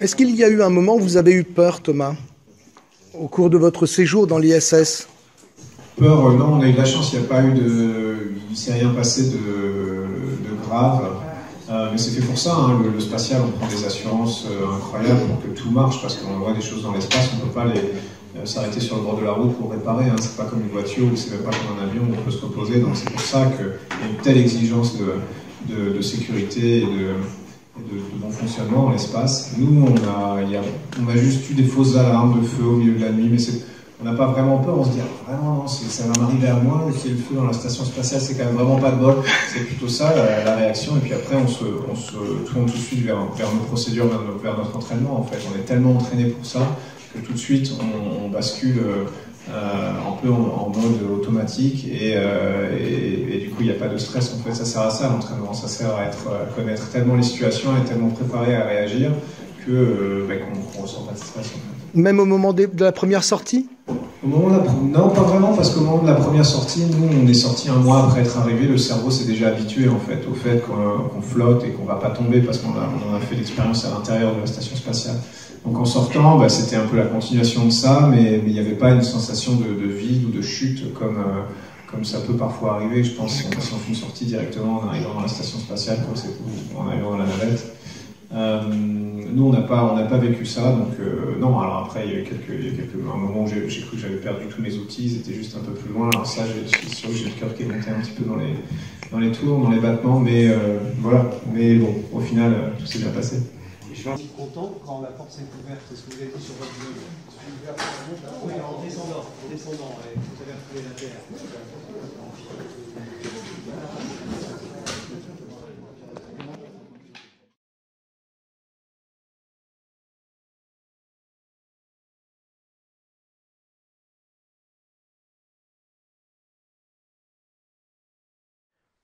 Est-ce qu'il y a eu un moment où vous avez eu peur, Thomas, au cours de votre séjour dans l'ISS? Peur, non, on a eu de la chance, il ne s'est rien passé de grave. Mais c'est fait pour ça, hein, le spatial, on prend des assurances incroyables pour que tout marche, parce qu'on voit des choses dans l'espace, on ne peut pas s'arrêter sur le bord de la route pour réparer, hein. C'est pas comme une voiture ou c'est même pas comme un avion où on peut se reposer, donc c'est pour ça qu'il y a une telle exigence de sécurité et de bon fonctionnement dans l'espace. Nous, on a juste eu des fausses alarmes de feu au milieu de la nuit, mais on n'a pas vraiment peur, on se dit vraiment non, ça va m'arriver à moi, qu'il y ait le feu dans la station spatiale, c'est quand même vraiment pas de bol. C'est plutôt ça la réaction, et puis après on se tourne tout de suite vers nos procédures, vers notre entraînement en fait. On est tellement entraîné pour ça que tout de suite on bascule un peu en mode automatique, et du coup il n'y a pas de stress en fait. Ça sert à ça l'entraînement, ça sert à connaître tellement les situations, à être tellement préparé à réagir qu'on ne ressent pas de stress en fait. Même au moment de la première sortie? Non, pas vraiment, parce qu'au moment de la première sortie, nous, on est sorti un mois après être arrivé, le cerveau s'est déjà habitué en fait, au fait qu'on flotte et qu'on ne va pas tomber, parce qu'on en a fait l'expérience à l'intérieur de la station spatiale. Donc en sortant, c'était un peu la continuation de ça, mais il n'y avait pas une sensation de vide ou de chute comme ça peut parfois arriver, je pense, si on fait une sortie directement en arrivant dans la station spatiale, en arrivant dans la navette. Nous, on n'a pas vécu ça, donc non. Alors après, il y a eu un moment où j'ai cru que j'avais perdu tous mes outils, ils étaient juste un peu plus loin. Alors ça, je suis sûr que j'ai le cœur qui est monté un petit peu dans les tours, dans les battements, mais voilà. Mais bon, au final, tout s'est bien passé. Je suis content quand la porte s'est ouverte. C'est ce que vous avez dit sur votre blog. Oui, en descendant, et vous avez retrouvé la Terre.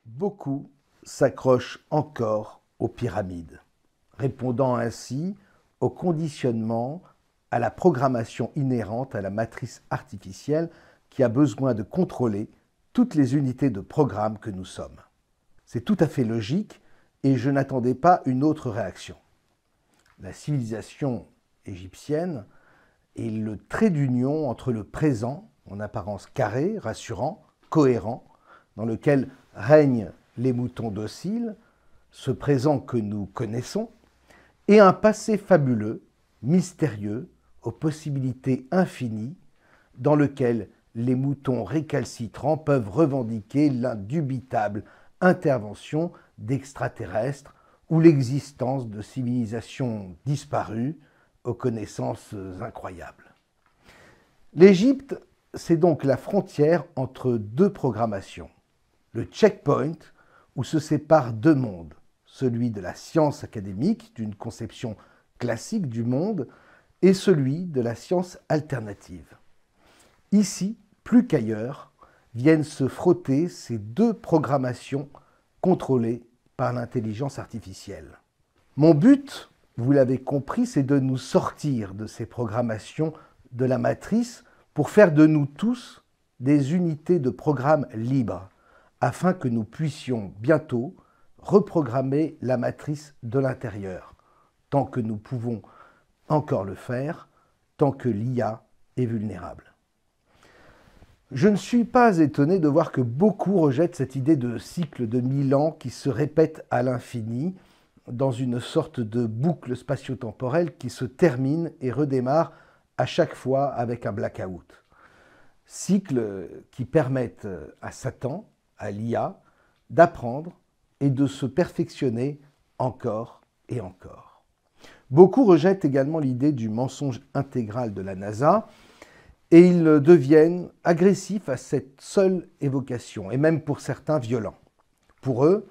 Beaucoup s'accrochent encore aux pyramides, répondant ainsi au conditionnement, à la programmation inhérente à la matrice artificielle qui a besoin de contrôler toutes les unités de programme que nous sommes. C'est tout à fait logique et je n'attendais pas une autre réaction. La civilisation égyptienne est le trait d'union entre le présent, en apparence carré, rassurant, cohérent, dans lequel règnent les moutons dociles, ce présent que nous connaissons, et un passé fabuleux, mystérieux, aux possibilités infinies, dans lequel les moutons récalcitrants peuvent revendiquer l'indubitable intervention d'extraterrestres ou l'existence de civilisations disparues aux connaissances incroyables. L'Égypte, c'est donc la frontière entre deux programmations. Le checkpoint où se séparent deux mondes, celui de la science académique, d'une conception classique du monde, et celui de la science alternative. Ici, plus qu'ailleurs, viennent se frotter ces deux programmations contrôlées par l'intelligence artificielle. Mon but, vous l'avez compris, c'est de nous sortir de ces programmations de la matrice pour faire de nous tous des unités de programme libres, afin que nous puissions bientôt reprogrammer la matrice de l'intérieur, tant que nous pouvons encore le faire, tant que l'IA est vulnérable. Je ne suis pas étonné de voir que beaucoup rejettent cette idée de cycle de 1000 ans qui se répète à l'infini dans une sorte de boucle spatio-temporelle qui se termine et redémarre à chaque fois avec un blackout. Cycles qui permettent à Satan, à l'IA, d'apprendre et de se perfectionner encore et encore. Beaucoup rejettent également l'idée du mensonge intégral de la NASA et ils deviennent agressifs à cette seule évocation, et même pour certains violents. Pour eux,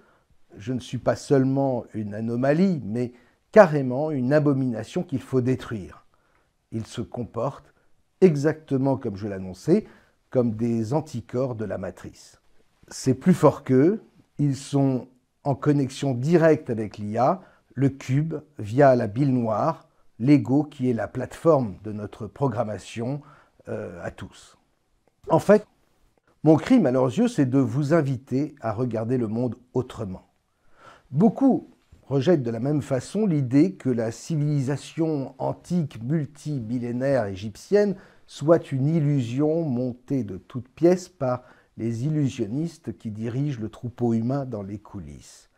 je ne suis pas seulement une anomalie, mais carrément une abomination qu'il faut détruire. Ils se comportent exactement comme je l'annonçais, comme des anticorps de la matrice. C'est plus fort qu'eux, ils sont en connexion directe avec l'IA, le cube via la bile noire, l'ego qui est la plateforme de notre programmation à tous. En fait, mon crime à leurs yeux, c'est de vous inviter à regarder le monde autrement. Beaucoup rejette de la même façon l'idée que la civilisation antique multimillénaire égyptienne soit une illusion montée de toutes pièces par les illusionnistes qui dirigent le troupeau humain dans les coulisses.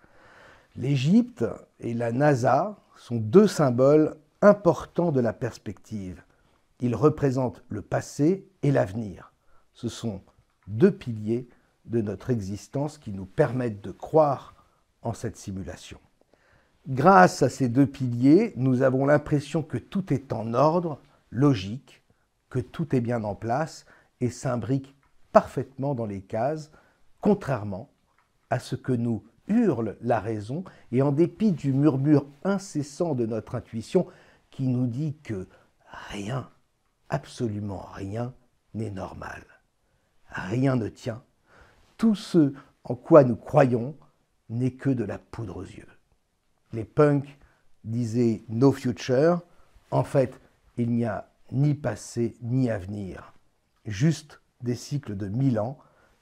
L'Égypte et la NASA sont deux symboles importants de la perspective. Ils représentent le passé et l'avenir. Ce sont deux piliers de notre existence qui nous permettent de croire en cette simulation. Grâce à ces deux piliers, nous avons l'impression que tout est en ordre, logique, que tout est bien en place et s'imbrique parfaitement dans les cases, contrairement à ce que nous hurle la raison et en dépit du murmure incessant de notre intuition qui nous dit que rien, absolument rien, n'est normal. Rien ne tient. Tout ce en quoi nous croyons n'est que de la poudre aux yeux. Les punks disaient « no future ». En fait, il n'y a ni passé ni avenir. Juste des cycles de 1000 ans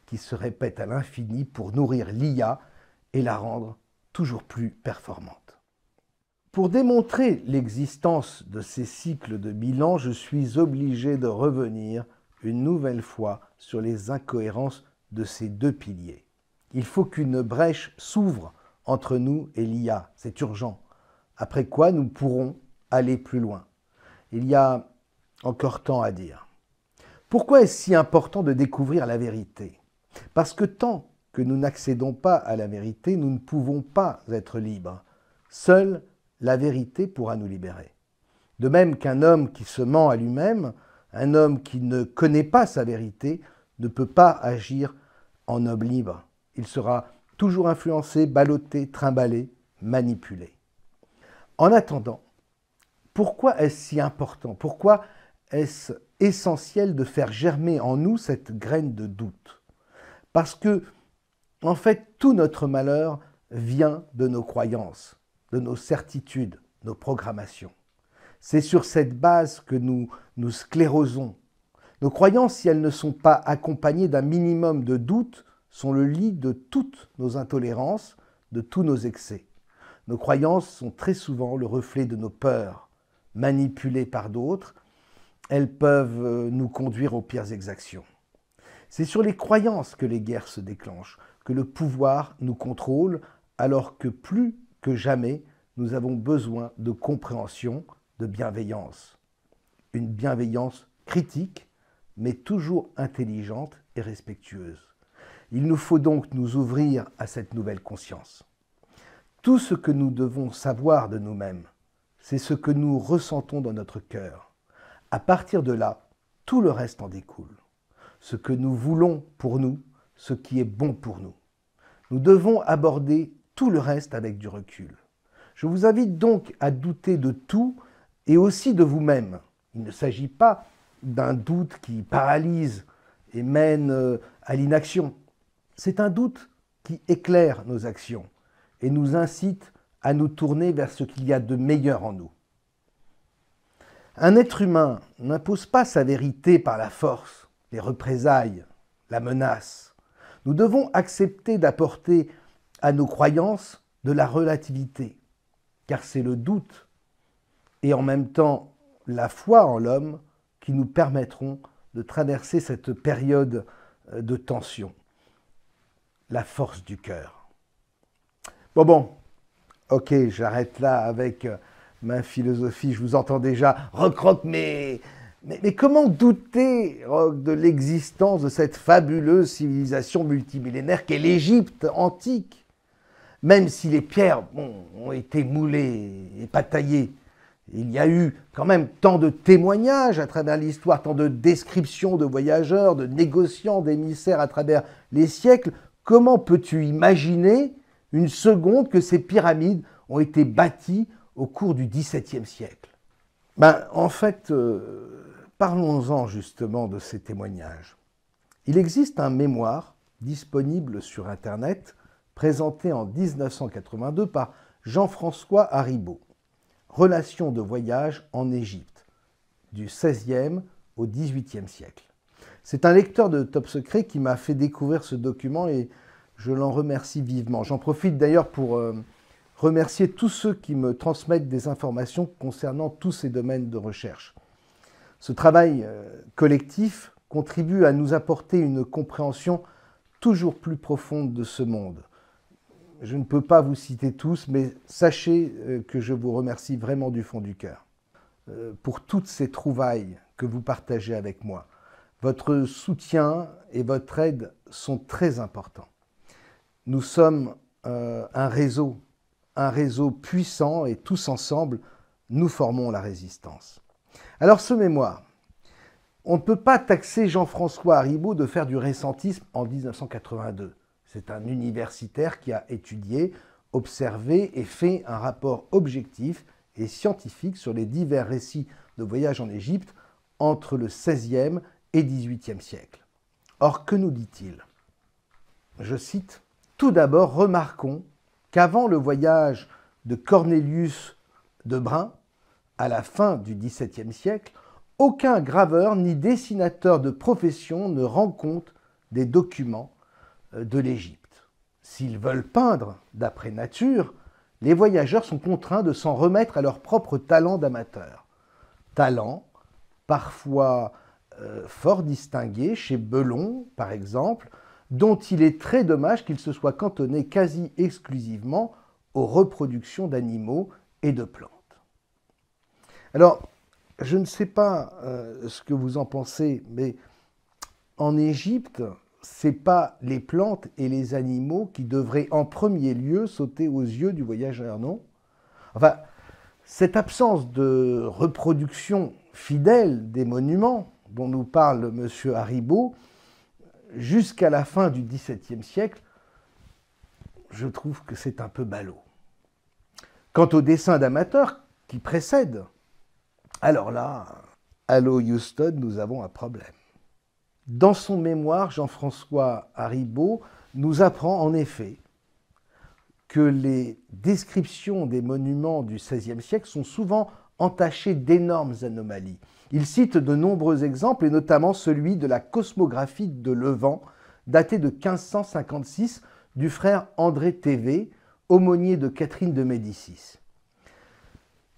qui se répètent à l'infini pour nourrir l'IA et la rendre toujours plus performante. Pour démontrer l'existence de ces cycles de 1000 ans, je suis obligé de revenir une nouvelle fois sur les incohérences de ces deux piliers. Il faut qu'une brèche s'ouvre entre nous et l'IA, c'est urgent. Après quoi, nous pourrons aller plus loin. Il y a encore tant à dire. Pourquoi est-ce si important de découvrir la vérité? Parce que tant que nous n'accédons pas à la vérité, nous ne pouvons pas être libres. Seule la vérité pourra nous libérer. De même qu'un homme qui se ment à lui-même, un homme qui ne connaît pas sa vérité, ne peut pas agir en homme libre. Il sera toujours influencé, ballotté, trimballé, manipulé. En attendant, pourquoi est-ce si important? Pourquoi est-ce essentiel de faire germer en nous cette graine de doute? Parce que, en fait, tout notre malheur vient de nos croyances, de nos certitudes, nos programmations. C'est sur cette base que nous sclérosons. Nos croyances, si elles ne sont pas accompagnées d'un minimum de doute, sont le lit de toutes nos intolérances, de tous nos excès. Nos croyances sont très souvent le reflet de nos peurs, manipulées par d'autres. Elles peuvent nous conduire aux pires exactions. C'est sur les croyances que les guerres se déclenchent, que le pouvoir nous contrôle, alors que plus que jamais, nous avons besoin de compréhension, de bienveillance. Une bienveillance critique, mais toujours intelligente et respectueuse. Il nous faut donc nous ouvrir à cette nouvelle conscience. Tout ce que nous devons savoir de nous-mêmes, c'est ce que nous ressentons dans notre cœur. À partir de là, tout le reste en découle. Ce que nous voulons pour nous, ce qui est bon pour nous. Nous devons aborder tout le reste avec du recul. Je vous invite donc à douter de tout et aussi de vous-même. Il ne s'agit pas d'un doute qui paralyse et mène à l'inaction. C'est un doute qui éclaire nos actions et nous incite à nous tourner vers ce qu'il y a de meilleur en nous. Un être humain n'impose pas sa vérité par la force, les représailles, la menace. Nous devons accepter d'apporter à nos croyances de la relativité, car c'est le doute et en même temps la foi en l'homme qui nous permettront de traverser cette période de tension. La force du cœur. Bon, ok, j'arrête là avec ma philosophie, je vous entends déjà. Rock, mais comment douter de l'existence de cette fabuleuse civilisation multimillénaire qu'est l'Égypte antique? Même si les pierres ont été moulées et pas taillées, il y a eu quand même tant de témoignages à travers l'histoire, tant de descriptions de voyageurs, de négociants, d'émissaires à travers les siècles. Comment peux-tu imaginer une seconde que ces pyramides ont été bâties au cours du XVIIe siècle? En fait, parlons-en justement de ces témoignages. Il existe un mémoire disponible sur Internet, présenté en 1982 par Jean-François Haribault. Relations de voyage en Égypte, du XVIe au XVIIIe siècle. C'est un lecteur de Top Secret qui m'a fait découvrir ce document et je l'en remercie vivement. J'en profite d'ailleurs pour remercier tous ceux qui me transmettent des informations concernant tous ces domaines de recherche. Ce travail collectif contribue à nous apporter une compréhension toujours plus profonde de ce monde. Je ne peux pas vous citer tous, mais sachez que je vous remercie vraiment du fond du cœur pour toutes ces trouvailles que vous partagez avec moi. Votre soutien et votre aide sont très importants. Nous sommes un réseau puissant et tous ensemble, nous formons la résistance. Alors ce mémoire, on ne peut pas taxer Jean-François Haribault de faire du récentisme en 1982. C'est un universitaire qui a étudié, observé et fait un rapport objectif et scientifique sur les divers récits de voyages en Égypte entre le XVIe et XVIIIe siècle. Or, que nous dit-il? Je cite, « Tout d'abord, remarquons qu'avant le voyage de Cornelius de Brun, à la fin du XVIIe siècle, aucun graveur ni dessinateur de profession ne rend compte des documents de l'Égypte. S'ils veulent peindre d'après nature, les voyageurs sont contraints de s'en remettre à leur propre talent d'amateur. Talent, parfois fort distingué chez Belon, par exemple, dont il est très dommage qu'il se soit cantonné quasi exclusivement aux reproductions d'animaux et de plantes. » Alors, je ne sais pas ce que vous en pensez, mais en Égypte, ce n'est pas les plantes et les animaux qui devraient en premier lieu sauter aux yeux du voyageur, non? Enfin, cette absence de reproduction fidèle des monuments dont nous parle M. Haribault, jusqu'à la fin du XVIIe siècle, je trouve que c'est un peu ballot. Quant au dessin d'amateurs qui précède, alors là, allô Houston, nous avons un problème. Dans son mémoire, Jean-François Haribault nous apprend en effet que les descriptions des monuments du XVIe siècle sont souvent entachées d'énormes anomalies. Il cite de nombreux exemples, et notamment celui de la cosmographie de Levant, datée de 1556, du frère André Thévé, aumônier de Catherine de Médicis.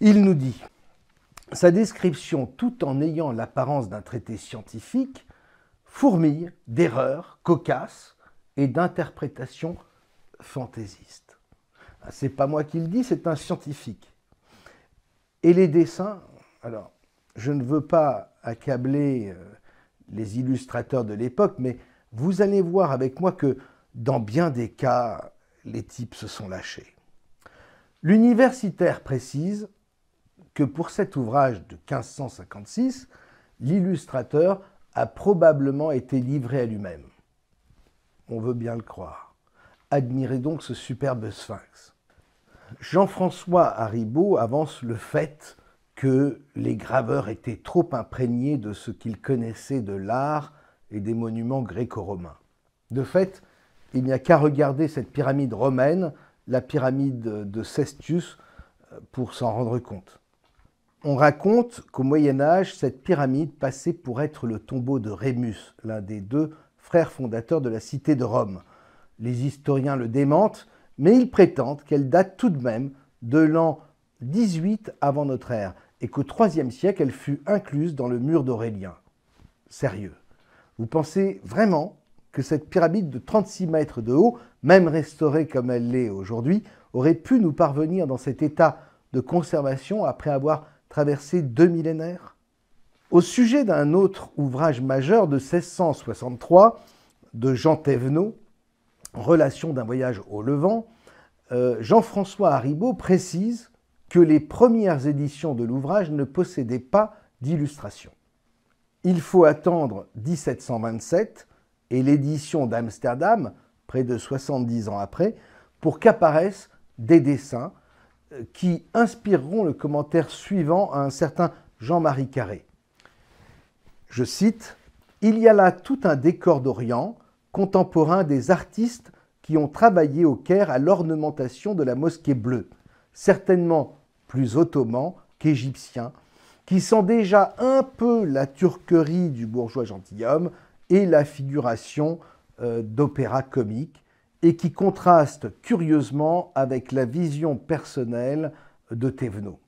Il nous dit « Sa description, tout en ayant l'apparence d'un traité scientifique, fourmille d'erreurs cocasses et d'interprétations fantaisistes. » C'est pas moi qui le dis, c'est un scientifique. Et les dessins, alors, je ne veux pas accabler les illustrateurs de l'époque, mais vous allez voir avec moi que dans bien des cas, les types se sont lâchés. L'universitaire précise que pour cet ouvrage de 1556, l'illustrateur a probablement été livré à lui-même. On veut bien le croire. Admirez donc ce superbe sphinx. Jean-François Haribault avance le fait que les graveurs étaient trop imprégnés de ce qu'ils connaissaient de l'art et des monuments gréco-romains. De fait, il n'y a qu'à regarder cette pyramide romaine, la pyramide de Cestius, pour s'en rendre compte. On raconte qu'au Moyen-Âge, cette pyramide passait pour être le tombeau de Rémus, l'un des deux frères fondateurs de la cité de Rome. Les historiens le démentent, mais ils prétendent qu'elle date tout de même de l'an 18 avant notre ère et qu'au IIIe siècle, elle fut incluse dans le mur d'Aurélien. Sérieux. Vous pensez vraiment que cette pyramide de 36 mètres de haut, même restaurée comme elle l'est aujourd'hui, aurait pu nous parvenir dans cet état de conservation après avoir traversé 2 millénaires? Au sujet d'un autre ouvrage majeur de 1663 de Jean Thévenot, Relation d'un voyage au Levant, Jean-François Haribault précise que les premières éditions de l'ouvrage ne possédaient pas d'illustration. Il faut attendre 1727 et l'édition d'Amsterdam, près de 70 ans après, pour qu'apparaissent des dessins qui inspireront le commentaire suivant à un certain Jean-Marie Carré. Je cite, « Il y a là tout un décor d'Orient, contemporain des artistes qui ont travaillé au Caire à l'ornementation de la mosquée bleue, certainement plus ottoman qu'égyptien, qui sent déjà un peu la turquerie du bourgeois gentilhomme et la figuration d'opéra comique, et qui contraste curieusement avec la vision personnelle de Thévenot.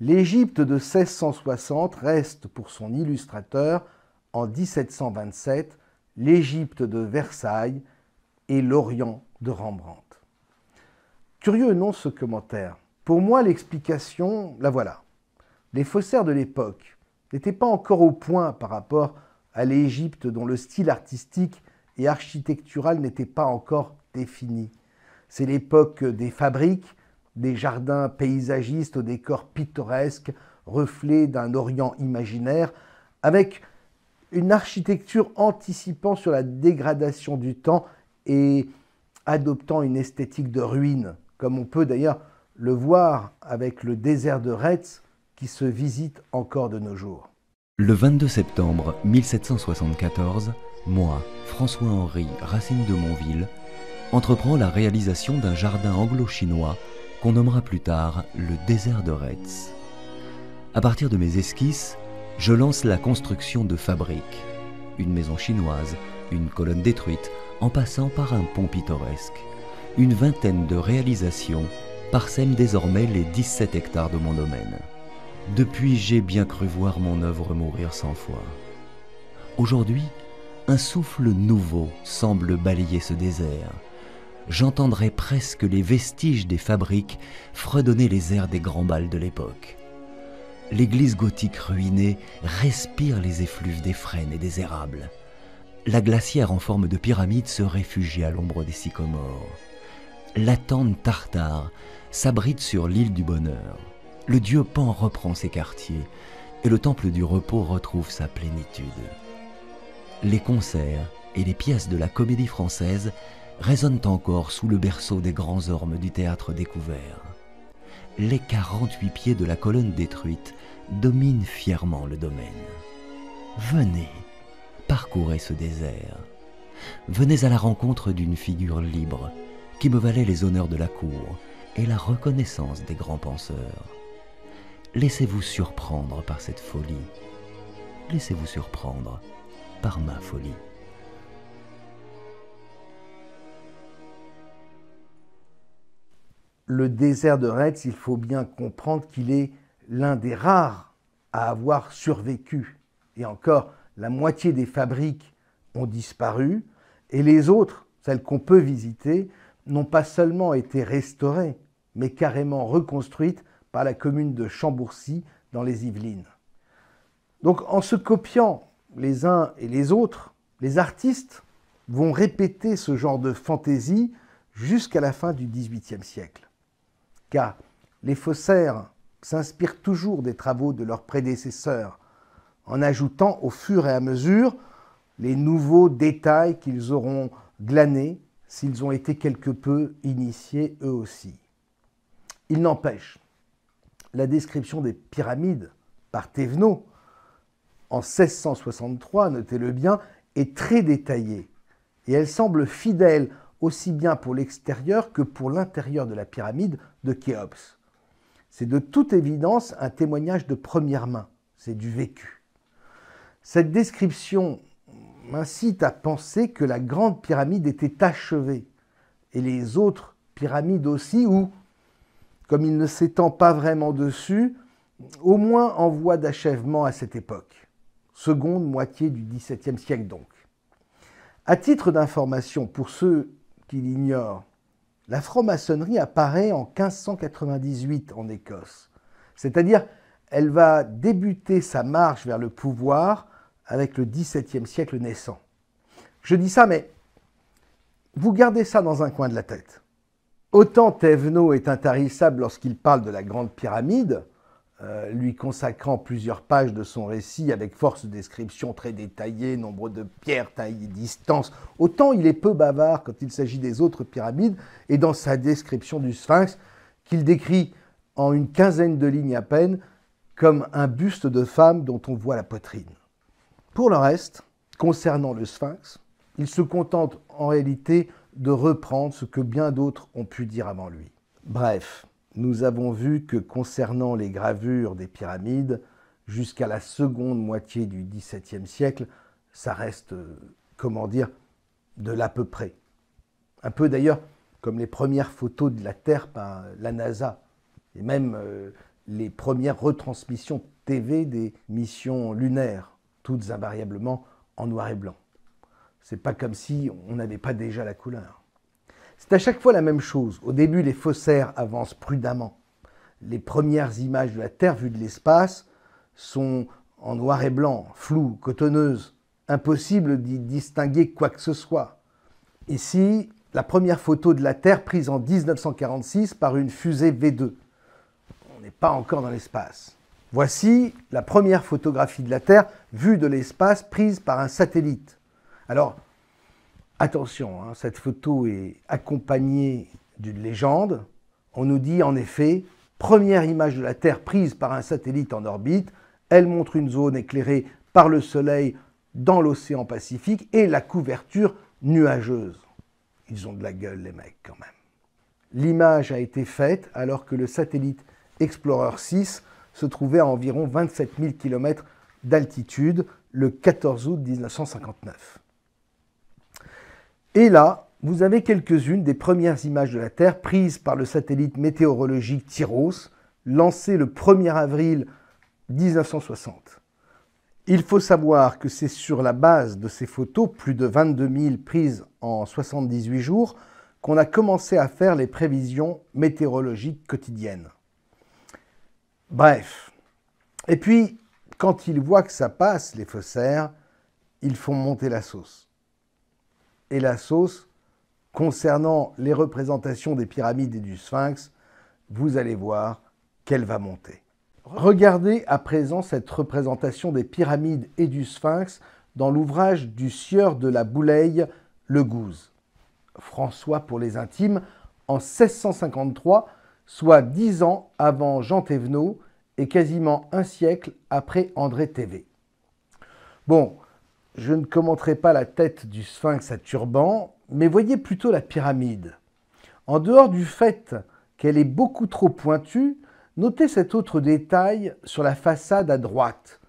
L'Égypte de 1660 reste pour son illustrateur, en 1727, l'Égypte de Versailles et l'Orient de Rembrandt. Curieux, non, ce commentaire? Pour moi, l'explication, la voilà. Les faussaires de l'époque n'étaient pas encore au point par rapport à l'Égypte dont le style artistique et architectural n'était pas encore défini. C'est l'époque des fabriques, des jardins paysagistes aux décors pittoresques, reflets d'un Orient imaginaire, avec une architecture anticipant sur la dégradation du temps et adoptant une esthétique de ruine, comme on peut d'ailleurs le voir avec le désert de Retz qui se visite encore de nos jours. Le 22 septembre 1774, moi, François-Henri Racine de Monville, entreprends la réalisation d'un jardin anglo-chinois qu'on nommera plus tard le désert de Retz. À partir de mes esquisses, je lance la construction de fabriques. Une maison chinoise, une colonne détruite, en passant par un pont pittoresque. Une vingtaine de réalisations parsèment désormais les 17 hectares de mon domaine. Depuis, j'ai bien cru voir mon œuvre mourir 100 fois. Aujourd'hui, un souffle nouveau semble balayer ce désert. J'entendrais presque les vestiges des fabriques fredonner les airs des grands bals de l'époque. L'église gothique ruinée respire les effluves des frênes et des érables. La glacière en forme de pyramide se réfugie à l'ombre des sycomores. La tente Tartare s'abrite sur l'île du Bonheur. Le dieu Pan reprend ses quartiers et le temple du repos retrouve sa plénitude. Les concerts et les pièces de la Comédie Française résonnent encore sous le berceau des grands ormes du théâtre découvert. Les 48 pieds de la colonne détruite dominent fièrement le domaine. Venez, parcourez ce désert. Venez à la rencontre d'une figure libre qui me valait les honneurs de la cour et la reconnaissance des grands penseurs. Laissez-vous surprendre par cette folie. Laissez-vous surprendre par ma folie. Le désert de Retz, il faut bien comprendre qu'il est l'un des rares à avoir survécu. Et encore, la moitié des fabriques ont disparu, et les autres, celles qu'on peut visiter, n'ont pas seulement été restaurées, mais carrément reconstruites par la commune de Chambourcy dans les Yvelines. Donc en se copiant les uns et les autres, les artistes vont répéter ce genre de fantaisie jusqu'à la fin du XVIIIe siècle. Car les faussaires s'inspirent toujours des travaux de leurs prédécesseurs, en ajoutant au fur et à mesure les nouveaux détails qu'ils auront glanés s'ils ont été quelque peu initiés eux aussi. Il n'empêche, la description des pyramides par Thévenot en 1663, notez-le bien, est très détaillée et elle semble fidèle aussi bien pour l'extérieur que pour l'intérieur de la pyramide de Khéops. C'est de toute évidence un témoignage de première main, c'est du vécu. Cette description m'incite à penser que la grande pyramide était achevée, et les autres pyramides aussi, ou, comme il ne s'étend pas vraiment dessus, au moins en voie d'achèvement à cette époque, seconde moitié du XVIIe siècle donc. À titre d'information, pour ceux qui l'ignorent, la franc-maçonnerie apparaît en 1598 en Écosse, c'est-à-dire elle va débuter sa marche vers le pouvoir avec le XVIIe siècle naissant. Je dis ça, mais vous gardez ça dans un coin de la tête. Autant Thévenot est intarissable lorsqu'il parle de la Grande Pyramide, lui consacrant plusieurs pages de son récit avec force de description très détaillée, nombre de pierres, taille et distance, autant il est peu bavard quand il s'agit des autres pyramides et dans sa description du Sphinx, qu'il décrit en une quinzaine de lignes à peine comme un buste de femme dont on voit la poitrine. Pour le reste, concernant le Sphinx, il se contente en réalité de reprendre ce que bien d'autres ont pu dire avant lui. Bref, nous avons vu que concernant les gravures des pyramides, jusqu'à la seconde moitié du XVIIe siècle, ça reste, comment dire, de l'à peu près. Un peu d'ailleurs comme les premières photos de la Terre par la NASA, et même les premières retransmissions TV des missions lunaires, toutes invariablement en noir et blanc. C'est pas comme si on n'avait pas déjà la couleur. C'est à chaque fois la même chose. Au début, les faussaires avancent prudemment. Les premières images de la Terre vues de l'espace sont en noir et blanc, floues, cotonneuses. Impossible d'y distinguer quoi que ce soit. Ici, la première photo de la Terre prise en 1946 par une fusée V2. On n'est pas encore dans l'espace. Voici la première photographie de la Terre vue de l'espace prise par un satellite. Alors, attention, hein, cette photo est accompagnée d'une légende. On nous dit en effet, première image de la Terre prise par un satellite en orbite, elle montre une zone éclairée par le soleil dans l'océan Pacifique et la couverture nuageuse. Ils ont de la gueule, les mecs, quand même. L'image a été faite alors que le satellite Explorer 6 se trouvait à environ 27 000 km d'altitude le 14 août 1959. Et là, vous avez quelques-unes des premières images de la Terre prises par le satellite météorologique TIROS, lancé le 1er avril 1960. Il faut savoir que c'est sur la base de ces photos, plus de 22 000 prises en 78 jours, qu'on a commencé à faire les prévisions météorologiques quotidiennes. Bref. Et puis, quand ils voient que ça passe, les faussaires, ils font monter la sauce. Et la sauce, concernant les représentations des pyramides et du Sphinx, vous allez voir qu'elle va monter. Regardez à présent cette représentation des pyramides et du Sphinx dans l'ouvrage du sieur de la Bouleille, Le Gouze, François pour les intimes, en 1653, soit 10 ans avant Jean Thévenot et quasiment un siècle après André Thévé. Bon, je ne commenterai pas la tête du Sphinx à turban, mais voyez plutôt la pyramide. En dehors du fait qu'elle est beaucoup trop pointue, notez cet autre détail sur la façade à droite.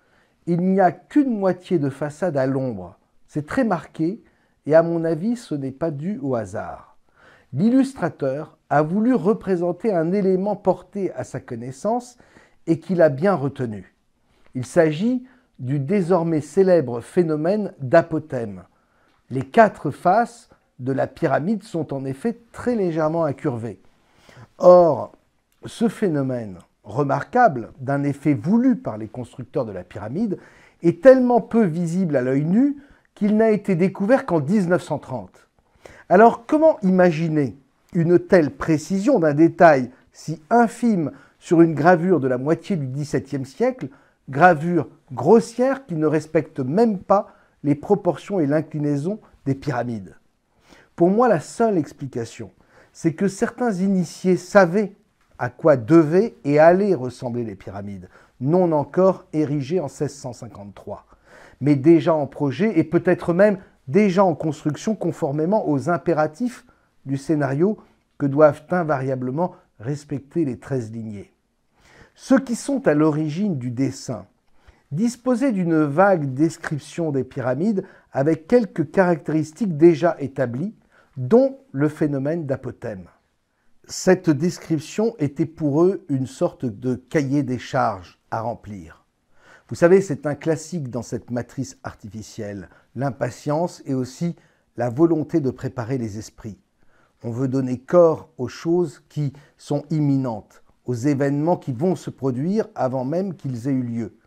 Il n'y a qu'une moitié de façade à l'ombre. C'est très marqué et à mon avis, ce n'est pas dû au hasard. L'illustrateur a voulu représenter un élément porté à sa connaissance et qu'il a bien retenu. Il s'agit du désormais célèbre phénomène d'apothème. Les 4 faces de la pyramide sont en effet très légèrement incurvées. Or, ce phénomène remarquable, d'un effet voulu par les constructeurs de la pyramide, est tellement peu visible à l'œil nu qu'il n'a été découvert qu'en 1930. Alors, comment imaginer une telle précision d'un détail si infime sur une gravure de la moitié du XVIIe siècle, gravure grossière qui ne respecte même pas les proportions et l'inclinaison des pyramides? Pour moi, la seule explication, c'est que certains initiés savaient à quoi devaient et allaient ressembler les pyramides, non encore érigées en 1653, mais déjà en projet et peut-être même déjà en construction conformément aux impératifs du scénario que doivent invariablement respecter les 13 lignées. Ceux qui sont à l'origine du dessin disposaient d'une vague description des pyramides avec quelques caractéristiques déjà établies, dont le phénomène d'apothème. Cette description était pour eux une sorte de cahier des charges à remplir. Vous savez, c'est un classique dans cette matrice artificielle, l'impatience et aussi la volonté de préparer les esprits. On veut donner corps aux choses qui sont imminentes, aux événements qui vont se produire avant même qu'ils aient eu lieu.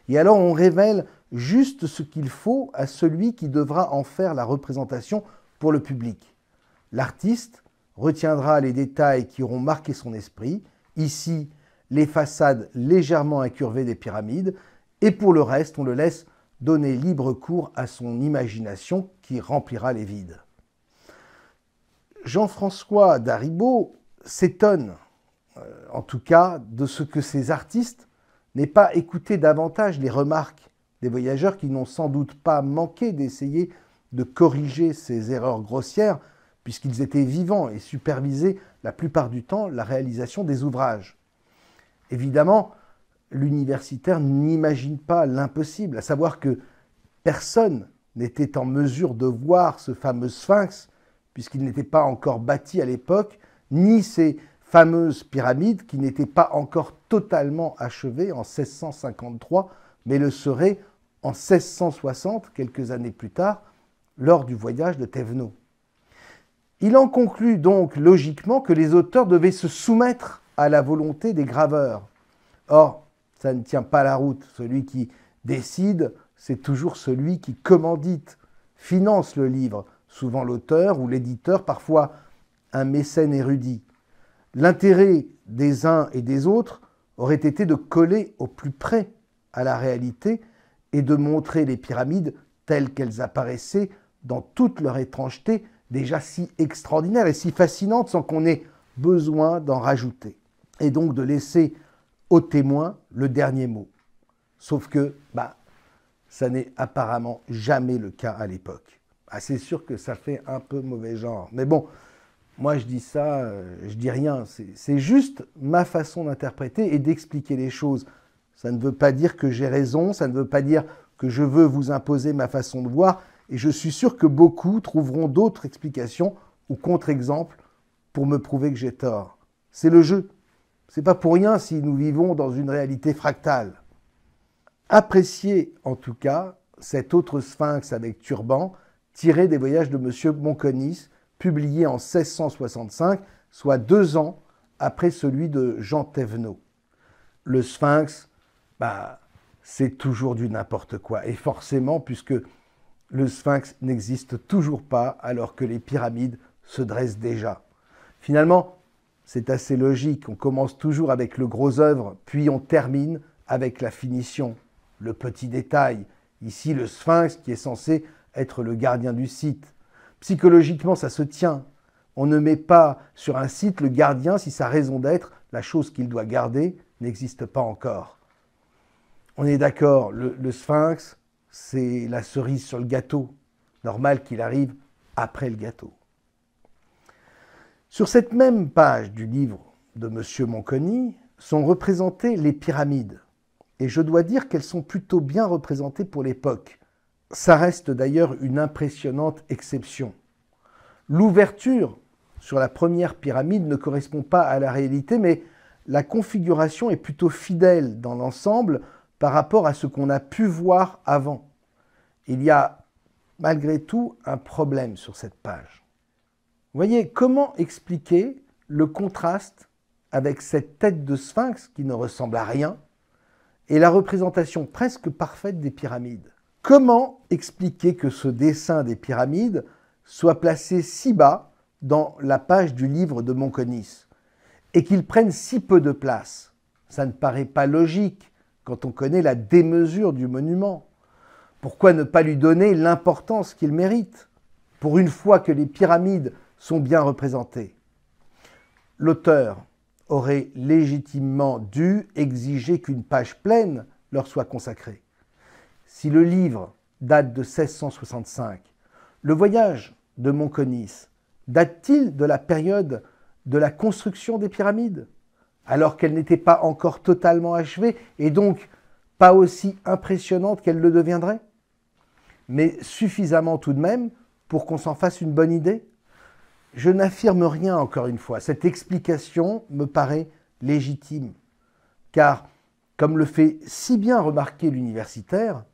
Et alors on révèle juste ce qu'il faut à celui qui devra en faire la représentation pour le public. L'artiste retiendra les détails qui auront marqué son esprit, ici les façades légèrement incurvées des pyramides, et pour le reste, on le laisse donner libre cours à son imagination qui remplira les vides. Jean-François Daribaud s'étonne, en tout cas, de ce que ces artistes n'aient pas écouté davantage les remarques des voyageurs qui n'ont sans doute pas manqué d'essayer de corriger ces erreurs grossières, puisqu'ils étaient vivants et supervisaient la plupart du temps la réalisation des ouvrages. Évidemment, l'universitaire n'imagine pas l'impossible, à savoir que personne n'était en mesure de voir ce fameux sphinx, puisqu'il n'était pas encore bâti à l'époque, ni ces fameuses pyramides qui n'étaient pas encore totalement achevées en 1653, mais le seraient en 1660, quelques années plus tard, lors du voyage de Thévenot. Il en conclut donc logiquement que les auteurs devaient se soumettre à la volonté des graveurs. Or, ça ne tient pas la route. Celui qui décide, c'est toujours celui qui commandite, finance le livre, souvent l'auteur ou l'éditeur, parfois un mécène érudit. L'intérêt des uns et des autres aurait été de coller au plus près à la réalité et de montrer les pyramides telles qu'elles apparaissaient dans toute leur étrangeté, déjà si extraordinaire et si fascinante sans qu'on ait besoin d'en rajouter. Et donc de laisser au témoin le dernier mot. Sauf que, ça n'est apparemment jamais le cas à l'époque. C'est sûr que ça fait un peu mauvais genre. Mais bon, moi je dis ça, je dis rien. C'est juste ma façon d'interpréter et d'expliquer les choses. Ça ne veut pas dire que j'ai raison, ça ne veut pas dire que je veux vous imposer ma façon de voir. Et je suis sûr que beaucoup trouveront d'autres explications ou contre-exemples pour me prouver que j'ai tort. C'est le jeu. C'est pas pour rien si nous vivons dans une réalité fractale. Appréciez en tout cas cet autre sphinx avec turban tiré des voyages de M. Monconis, publié en 1665, soit 2 ans après celui de Jean Thévenot. Le sphinx, c'est toujours du n'importe quoi. Et forcément, puisque le sphinx n'existe toujours pas alors que les pyramides se dressent déjà. Finalement, c'est assez logique. On commence toujours avec le gros œuvre, puis on termine avec la finition, le petit détail. Ici, le sphinx qui est censé être le gardien du site. Psychologiquement, ça se tient. On ne met pas sur un site le gardien si sa raison d'être, la chose qu'il doit garder, n'existe pas encore. On est d'accord, le sphinx, c'est la cerise sur le gâteau. Normal qu'il arrive après le gâteau. Sur cette même page du livre de M. Monconis sont représentées les pyramides. Et je dois dire qu'elles sont plutôt bien représentées pour l'époque. Ça reste d'ailleurs une impressionnante exception. L'ouverture sur la première pyramide ne correspond pas à la réalité, mais la configuration est plutôt fidèle dans l'ensemble par rapport à ce qu'on a pu voir avant. Il y a malgré tout un problème sur cette page. Vous voyez, comment expliquer le contraste avec cette tête de sphinx qui ne ressemble à rien et la représentation presque parfaite des pyramides? Comment expliquer que ce dessin des pyramides soit placé si bas dans la page du livre de Monconis et qu'il prenne si peu de place? Ça ne paraît pas logique quand on connaît la démesure du monument. Pourquoi ne pas lui donner l'importance qu'il mérite, pour une fois que les pyramides sont bien représentées? L'auteur aurait légitimement dû exiger qu'une page pleine leur soit consacrée. Si le livre date de 1665, le voyage de Monconis date-t-il de la période de la construction des pyramides, alors qu'elles n'étaient pas encore totalement achevées et donc pas aussi impressionnantes qu'elles le deviendraient, mais suffisamment tout de même pour qu'on s'en fasse une bonne idée? Je n'affirme rien encore une fois. Cette explication me paraît légitime, car, comme le fait si bien remarquer l'universitaire,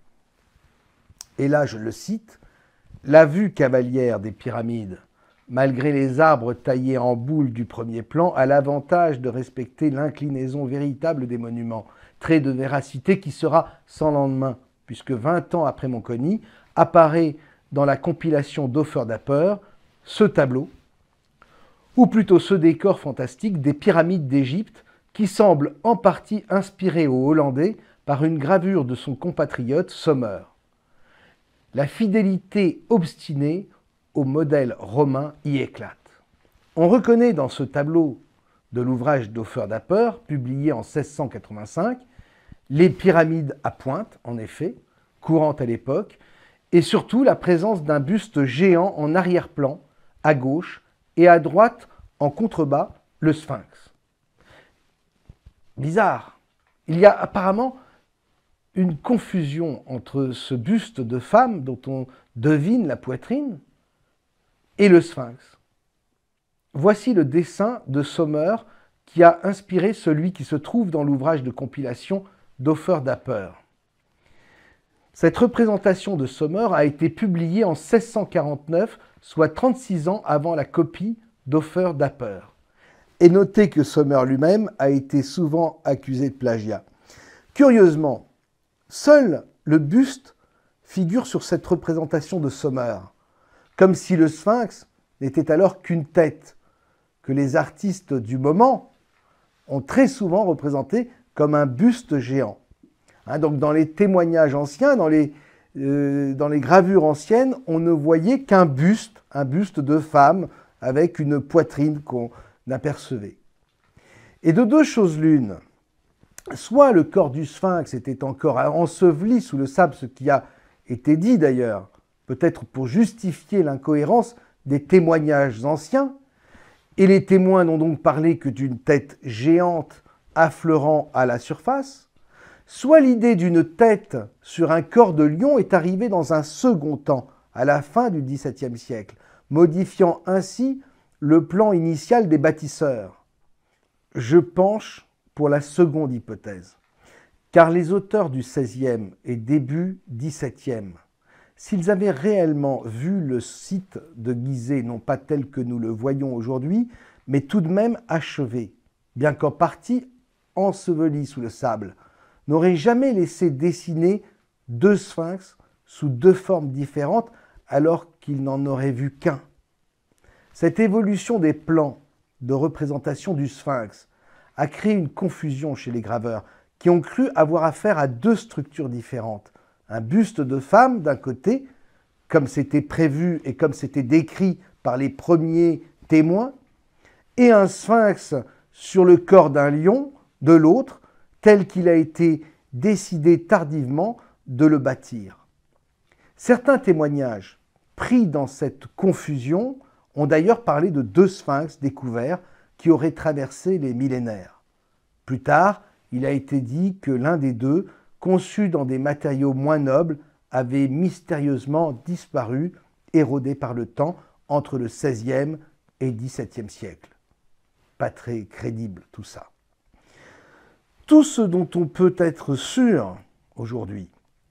et là je le cite, « La vue cavalière des pyramides, malgré les arbres taillés en boule du premier plan, a l'avantage de respecter l'inclinaison véritable des monuments, trait de véracité qui sera sans lendemain, puisque 20 ans après Monconis, apparaît dans la compilation d'Hofer-Dapper ce tableau, ou plutôt ce décor fantastique des pyramides d'Égypte qui semble en partie inspiré aux Hollandais par une gravure de son compatriote Sommer. La fidélité obstinée au modèle romain y éclate. On reconnaît dans ce tableau de l'ouvrage d'Hofer-Dapper, publié en 1685, les pyramides à pointe, en effet, courantes à l'époque, et surtout la présence d'un buste géant en arrière-plan, à gauche, et à droite, en contrebas, le sphinx. Bizarre. Il y a apparemment une confusion entre ce buste de femme dont on devine la poitrine et le Sphinx. Voici le dessin de Sommer qui a inspiré celui qui se trouve dans l'ouvrage de compilation d'Hofer d'Apper. Cette représentation de Sommer a été publiée en 1649, soit 36 ans avant la copie d'Hofer d'Apper. Et notez que Sommer lui-même a été souvent accusé de plagiat. Curieusement, seul le buste figure sur cette représentation de Sommer, comme si le Sphinx n'était alors qu'une tête, que les artistes du moment ont très souvent représenté comme un buste géant. Donc dans les témoignages anciens, dans les gravures anciennes, on ne voyait qu'un buste, un buste de femme avec une poitrine qu'on apercevait. Et de deux choses l'une, soit le corps du Sphinx était encore enseveli sous le sable, ce qui a été dit d'ailleurs, peut-être pour justifier l'incohérence des témoignages anciens, et les témoins n'ont donc parlé que d'une tête géante affleurant à la surface, soit l'idée d'une tête sur un corps de lion est arrivée dans un second temps, à la fin du XVIIe siècle, modifiant ainsi le plan initial des bâtisseurs. Je penche pour la seconde hypothèse, car les auteurs du XVIe et début XVIIe, s'ils avaient réellement vu le site de Gizeh, non pas tel que nous le voyons aujourd'hui, mais tout de même achevé, bien qu'en partie enseveli sous le sable, n'auraient jamais laissé dessiner deux sphinx sous deux formes différentes alors qu'ils n'en auraient vu qu'un. Cette évolution des plans de représentation du sphinx a créé une confusion chez les graveurs qui ont cru avoir affaire à deux structures différentes. Un buste de femme d'un côté, comme c'était prévu et comme c'était décrit par les premiers témoins, et un sphinx sur le corps d'un lion de l'autre, tel qu'il a été décidé tardivement de le bâtir. Certains témoignages pris dans cette confusion ont d'ailleurs parlé de deux sphinx découverts qui auraient traversé les millénaires. Plus tard, il a été dit que l'un des deux, conçu dans des matériaux moins nobles, avait mystérieusement disparu, érodé par le temps, entre le XVIe et XVIIe siècle. Pas très crédible tout ça. Tout ce dont on peut être sûr aujourd'hui,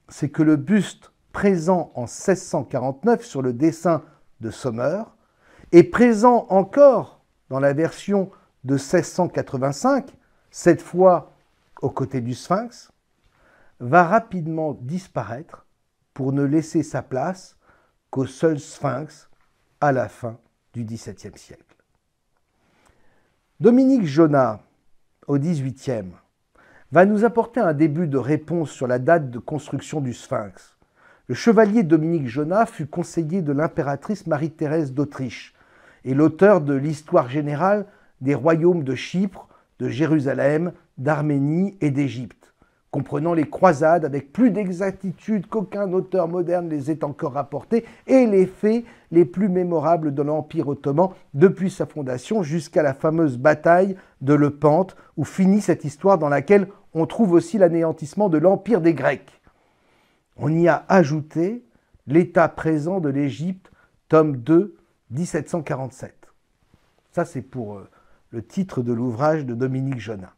c'est que le buste présent en 1649 sur le dessin de Sommer est présent encore dans la version de 1685, cette fois aux côtés du Sphinx, va rapidement disparaître pour ne laisser sa place qu'au seul Sphinx à la fin du XVIIe siècle. Dominique Jonat, au XVIIIe, va nous apporter un début de réponse sur la date de construction du Sphinx. Le chevalier Dominique Jonat fut conseiller de l'impératrice Marie-Thérèse d'Autriche et l'auteur de l'histoire générale des royaumes de Chypre, de Jérusalem, d'Arménie et d'Égypte, comprenant les croisades avec plus d'exactitude qu'aucun auteur moderne les ait encore rapportés et les faits les plus mémorables de l'Empire ottoman depuis sa fondation jusqu'à la fameuse bataille de Lepante où finit cette histoire dans laquelle on trouve aussi l'anéantissement de l'Empire des Grecs. On y a ajouté l'état présent de l'Égypte, tome 2, 1747. Ça, c'est pour le titre de l'ouvrage de Dominique Jonat.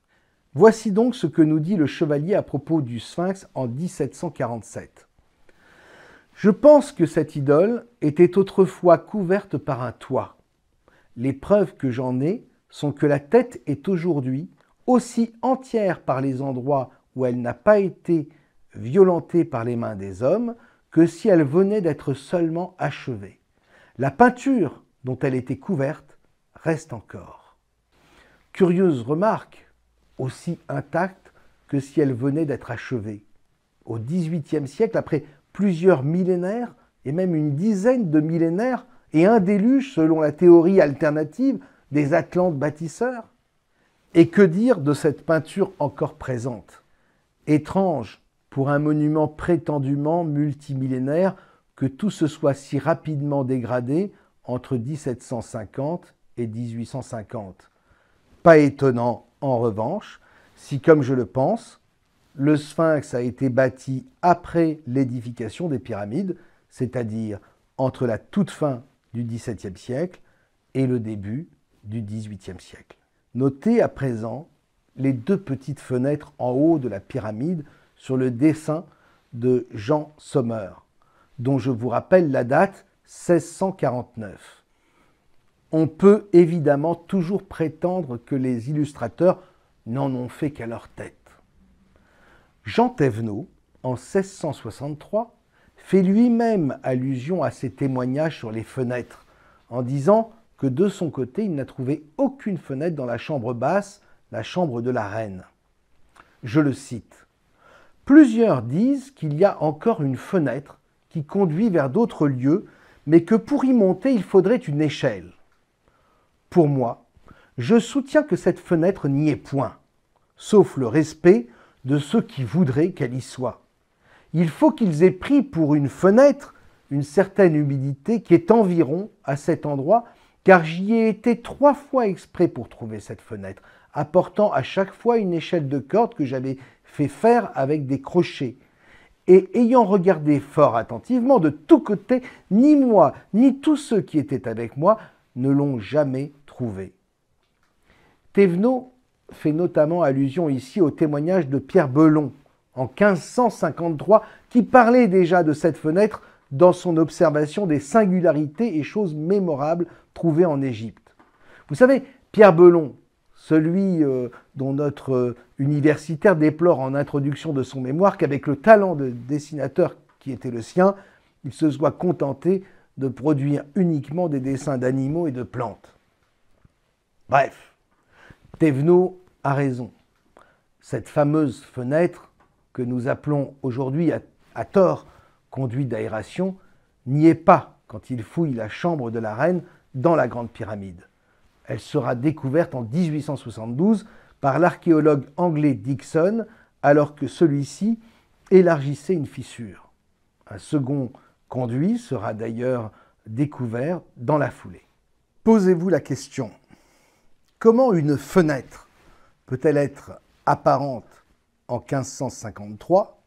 Voici donc ce que nous dit le chevalier à propos du Sphinx en 1747. Je pense que cette idole était autrefois couverte par un toit. Les preuves que j'en ai sont que la tête est aujourd'hui aussi entière par les endroits où elle n'a pas été violentée par les mains des hommes que si elle venait d'être seulement achevée. La peinture dont elle était couverte reste encore. Curieuse remarque, aussi intacte que si elle venait d'être achevée. Au XVIIIe siècle, après plusieurs millénaires, et même une dizaine de millénaires, et un déluge selon la théorie alternative des Atlantes bâtisseurs. Et que dire de cette peinture encore présente? Étrange pour un monument prétendument multimillénaire que tout se soit si rapidement dégradé entre 1750 et 1850. Pas étonnant, en revanche, si, comme je le pense, le Sphinx a été bâti après l'édification des pyramides, c'est-à-dire entre la toute fin du XVIIe siècle et le début du XVIIIe siècle. Notez à présent les deux petites fenêtres en haut de la pyramide sur le dessin de Jean Sommer, dont je vous rappelle la date 1649. On peut évidemment toujours prétendre que les illustrateurs n'en ont fait qu'à leur tête. Jean Thévenot, en 1663, fait lui-même allusion à ces témoignages sur les fenêtres, en disant que de son côté, il n'a trouvé aucune fenêtre dans la chambre basse, la chambre de la reine. Je le cite. « Plusieurs disent qu'il y a encore une fenêtre qui conduit vers d'autres lieux, mais que pour y monter, il faudrait une échelle. Pour moi, je soutiens que cette fenêtre n'y est point, sauf le respect de ceux qui voudraient qu'elle y soit. Il faut qu'ils aient pris pour une fenêtre une certaine humidité qui est environ à cet endroit, car j'y ai été 3 fois exprès pour trouver cette fenêtre, apportant à chaque fois une échelle de corde que j'avais fait faire avec des crochets. Et ayant regardé fort attentivement de tous côtés, ni moi, ni tous ceux qui étaient avec moi ne l'ont jamais trouvé. » Thévenot fait notamment allusion ici au témoignage de Pierre Belon, en 1553, qui parlait déjà de cette fenêtre dans son observation des singularités et choses mémorables trouvées en Égypte. Vous savez, Pierre Belon, celui dont notre universitaire déplore en introduction de son mémoire qu'avec le talent de dessinateur qui était le sien, il se soit contenté de produire uniquement des dessins d'animaux et de plantes. Bref, Thévenot a raison. Cette fameuse fenêtre que nous appelons aujourd'hui à tort conduite d'aération n'y est pas quand il fouille la chambre de la reine dans la Grande Pyramide. Elle sera découverte en 1872 par l'archéologue anglais Dixon, alors que celui-ci élargissait une fissure. Un second conduit sera d'ailleurs découvert dans la foulée. Posez-vous la question, comment une fenêtre peut-elle être apparente en 1553,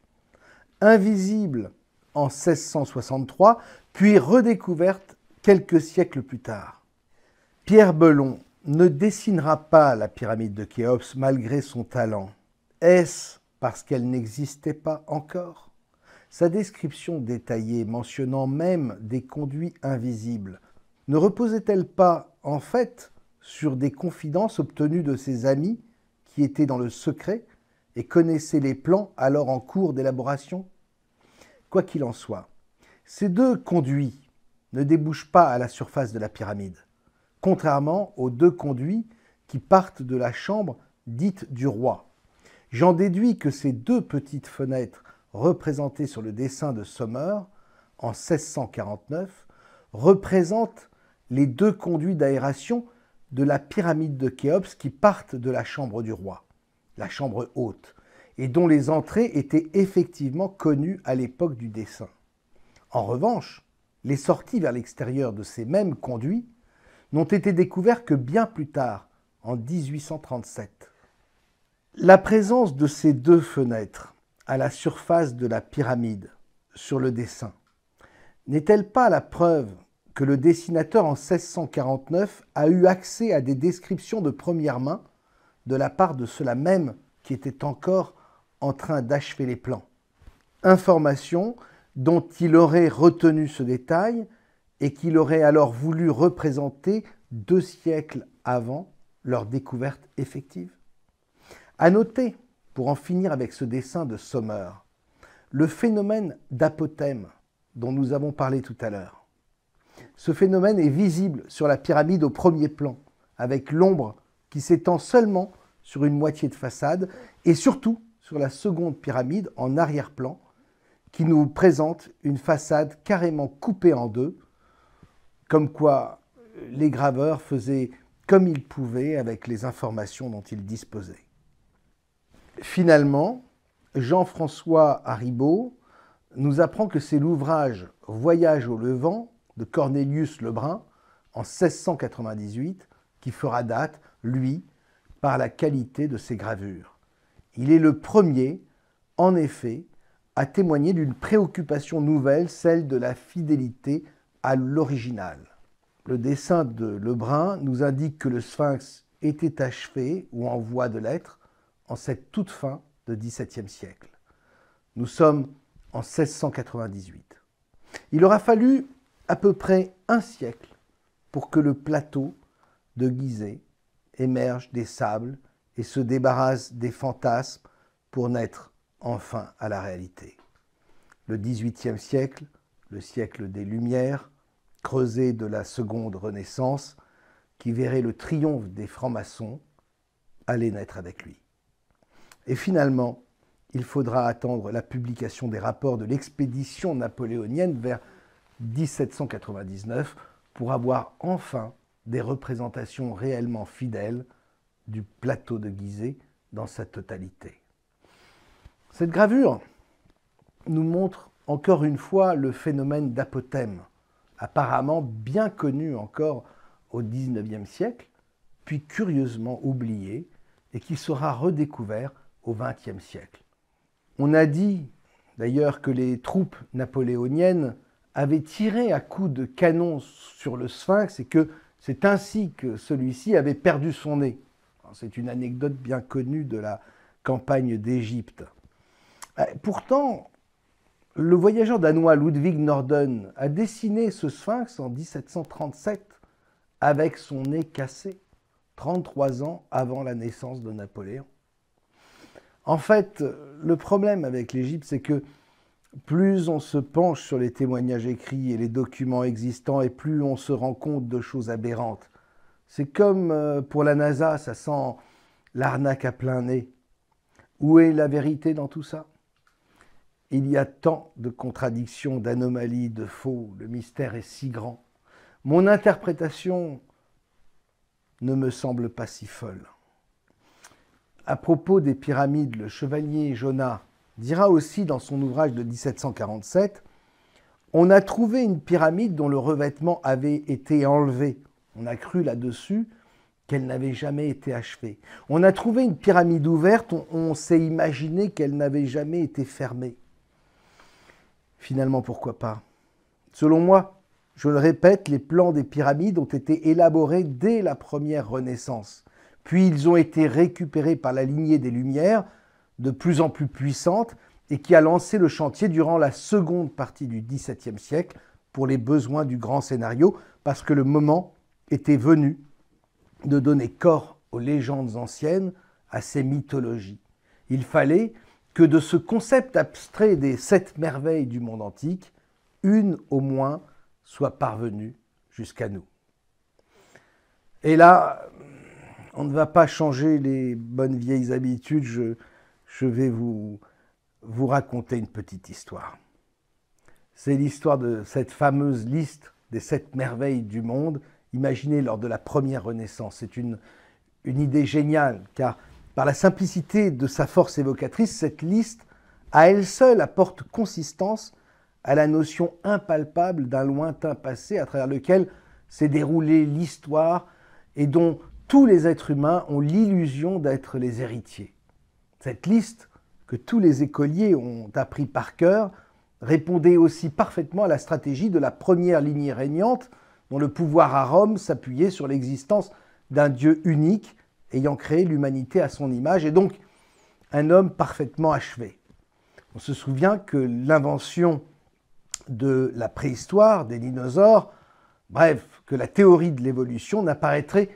invisible en 1663, puis redécouverte quelques siècles plus tard? Pierre Belon ne dessinera pas la pyramide de Khéops malgré son talent. Est-ce parce qu'elle n'existait pas encore? Sa description détaillée, mentionnant même des conduits invisibles, ne reposait-elle pas, en fait, sur des confidences obtenues de ses amis qui étaient dans le secret et connaissaient les plans alors en cours d'élaboration? Quoi qu'il en soit, ces deux conduits ne débouchent pas à la surface de la pyramide, contrairement aux deux conduits qui partent de la chambre dite du roi. J'en déduis que ces deux petites fenêtres représentées sur le dessin de Sommer en 1649 représentent les deux conduits d'aération de la pyramide de Khéops qui partent de la chambre du roi, la chambre haute, et dont les entrées étaient effectivement connues à l'époque du dessin. En revanche, les sorties vers l'extérieur de ces mêmes conduits n'ont été découvertes que bien plus tard, en 1837. La présence de ces deux fenêtres à la surface de la pyramide sur le dessin n'est-elle pas la preuve que le dessinateur en 1649 a eu accès à des descriptions de première main de la part de ceux-là même qui étaient encore en train d'achever les plans? Information dont il aurait retenu ce détail et qu'il aurait alors voulu représenter 2 siècles avant leur découverte effective. À noter, pour en finir avec ce dessin de Sommer, le phénomène d'apothème dont nous avons parlé tout à l'heure. Ce phénomène est visible sur la pyramide au premier plan, avec l'ombre qui s'étend seulement sur une moitié de façade, et surtout sur la seconde pyramide en arrière-plan, qui nous présente une façade carrément coupée en deux, comme quoi les graveurs faisaient comme ils pouvaient avec les informations dont ils disposaient. Finalement, Jean-François Haribault nous apprend que c'est l'ouvrage « Voyage au Levant » de Cornelius Lebrun, en 1698, qui fera date, lui, par la qualité de ses gravures. Il est le premier, en effet, à témoigner d'une préoccupation nouvelle, celle de la fidélité à l'original. le dessin de Lebrun nous indique que le sphinx était achevé ou en voie de l'être en cette toute fin de XVIIe siècle. Nous sommes en 1698. Il aura fallu à peu près un siècle pour que le plateau de Gizeh émerge des sables et se débarrasse des fantasmes pour naître enfin à la réalité. Le XVIIIe siècle, le siècle des Lumières, creuset de la seconde Renaissance, qui verrait le triomphe des francs-maçons, allait naître avec lui. Et finalement, il faudra attendre la publication des rapports de l'expédition napoléonienne vers 1799 pour avoir enfin des représentations réellement fidèles du plateau de Gizeh dans sa totalité. Cette gravure nous montre encore une fois le phénomène d'apothème, apparemment bien connu encore au XIXe siècle, puis curieusement oublié et qui sera redécouvert au XXe siècle. On a dit d'ailleurs que les troupes napoléoniennes avaient tiré à coups de canon sur le sphinx et que c'est ainsi que celui-ci avait perdu son nez. C'est une anecdote bien connue de la campagne d'Égypte. Pourtant, le voyageur danois Ludwig Norden a dessiné ce sphinx en 1737 avec son nez cassé, 33 ans avant la naissance de Napoléon. En fait, le problème avec l'Égypte, c'est que plus on se penche sur les témoignages écrits et les documents existants, et plus on se rend compte de choses aberrantes. C'est comme pour la NASA, ça sent l'arnaque à plein nez. Où est la vérité dans tout ça? Il y a tant de contradictions, d'anomalies, de faux, le mystère est si grand. Mon interprétation ne me semble pas si folle. À propos des pyramides, le chevalier Jonat dira aussi dans son ouvrage de 1747 « On a trouvé une pyramide dont le revêtement avait été enlevé. On a cru là-dessus qu'elle n'avait jamais été achevée. On a trouvé une pyramide ouverte, on s'est imaginé qu'elle n'avait jamais été fermée. » Finalement, pourquoi pas? Selon moi, je le répète, les plans des pyramides ont été élaborés dès la première Renaissance. Puis ils ont été récupérés par la lignée des Lumières, de plus en plus puissante, et qui a lancé le chantier durant la seconde partie du XVIIe siècle pour les besoins du grand scénario, parce que le moment était venu de donner corps aux légendes anciennes, à ces mythologies. Il fallait que de ce concept abstrait des 7 merveilles du monde antique, une au moins soit parvenue jusqu'à nous. Et là, on ne va pas changer les bonnes vieilles habitudes, je vais vous raconter une petite histoire. C'est l'histoire de cette fameuse liste des 7 merveilles du monde, imaginée lors de la première Renaissance. C'est une idée géniale, car par la simplicité de sa force évocatrice, cette liste, à elle seule, apporte consistance à la notion impalpable d'un lointain passé à travers lequel s'est déroulée l'histoire et dont tous les êtres humains ont l'illusion d'être les héritiers. Cette liste, que tous les écoliers ont appris par cœur, répondait aussi parfaitement à la stratégie de la première lignée régnante, dont le pouvoir à Rome s'appuyait sur l'existence d'un Dieu unique, ayant créé l'humanité à son image, et donc un homme parfaitement achevé. On se souvient que l'invention de la préhistoire, des dinosaures, bref, que la théorie de l'évolution n'apparaîtrait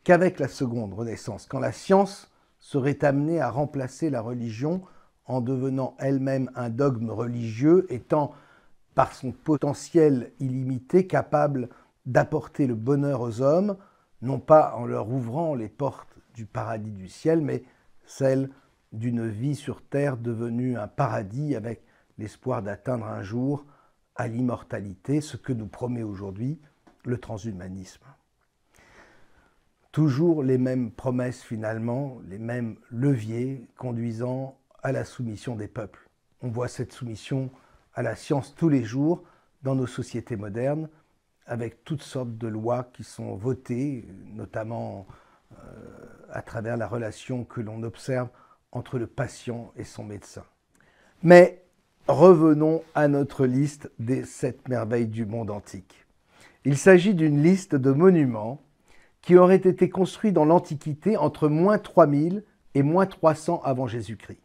qu'avec la seconde Renaissance, quand la science serait amenée à remplacer la religion en devenant elle-même un dogme religieux, étant par son potentiel illimité capable d'apporter le bonheur aux hommes, non pas en leur ouvrant les portes du paradis du ciel, mais celles d'une vie sur terre devenue un paradis avec l'espoir d'atteindre un jour à l'immortalité, ce que nous promet aujourd'hui le transhumanisme. Toujours les mêmes promesses finalement, les mêmes leviers conduisant à la soumission des peuples. On voit cette soumission à la science tous les jours dans nos sociétés modernes, avec toutes sortes de lois qui sont votées, notamment à travers la relation que l'on observe entre le patient et son médecin. Mais revenons à notre liste des 7 merveilles du monde antique. Il s'agit d'une liste de monuments qui auraient été construits dans l'Antiquité entre moins 3000 et moins 300 avant Jésus-Christ.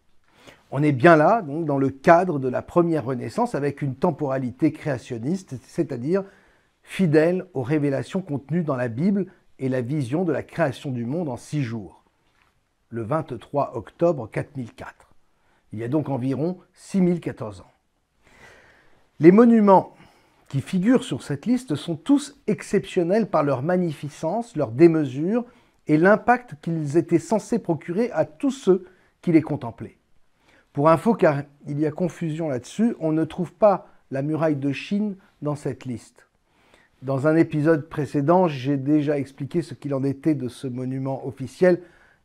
On est bien là, donc, dans le cadre de la première Renaissance, avec une temporalité créationniste, c'est-à-dire fidèle aux révélations contenues dans la Bible et la vision de la création du monde en 6 jours, le 23 octobre 4004. Il y a donc environ 6014 ans. Les monuments qui figurent sur cette liste sont tous exceptionnels par leur magnificence, leur démesure et l'impact qu'ils étaient censés procurer à tous ceux qui les contemplaient. Pour info, car il y a confusion là-dessus, on ne trouve pas la muraille de Chine dans cette liste. Dans un épisode précédent, j'ai déjà expliqué ce qu'il en était de ce monument officiel,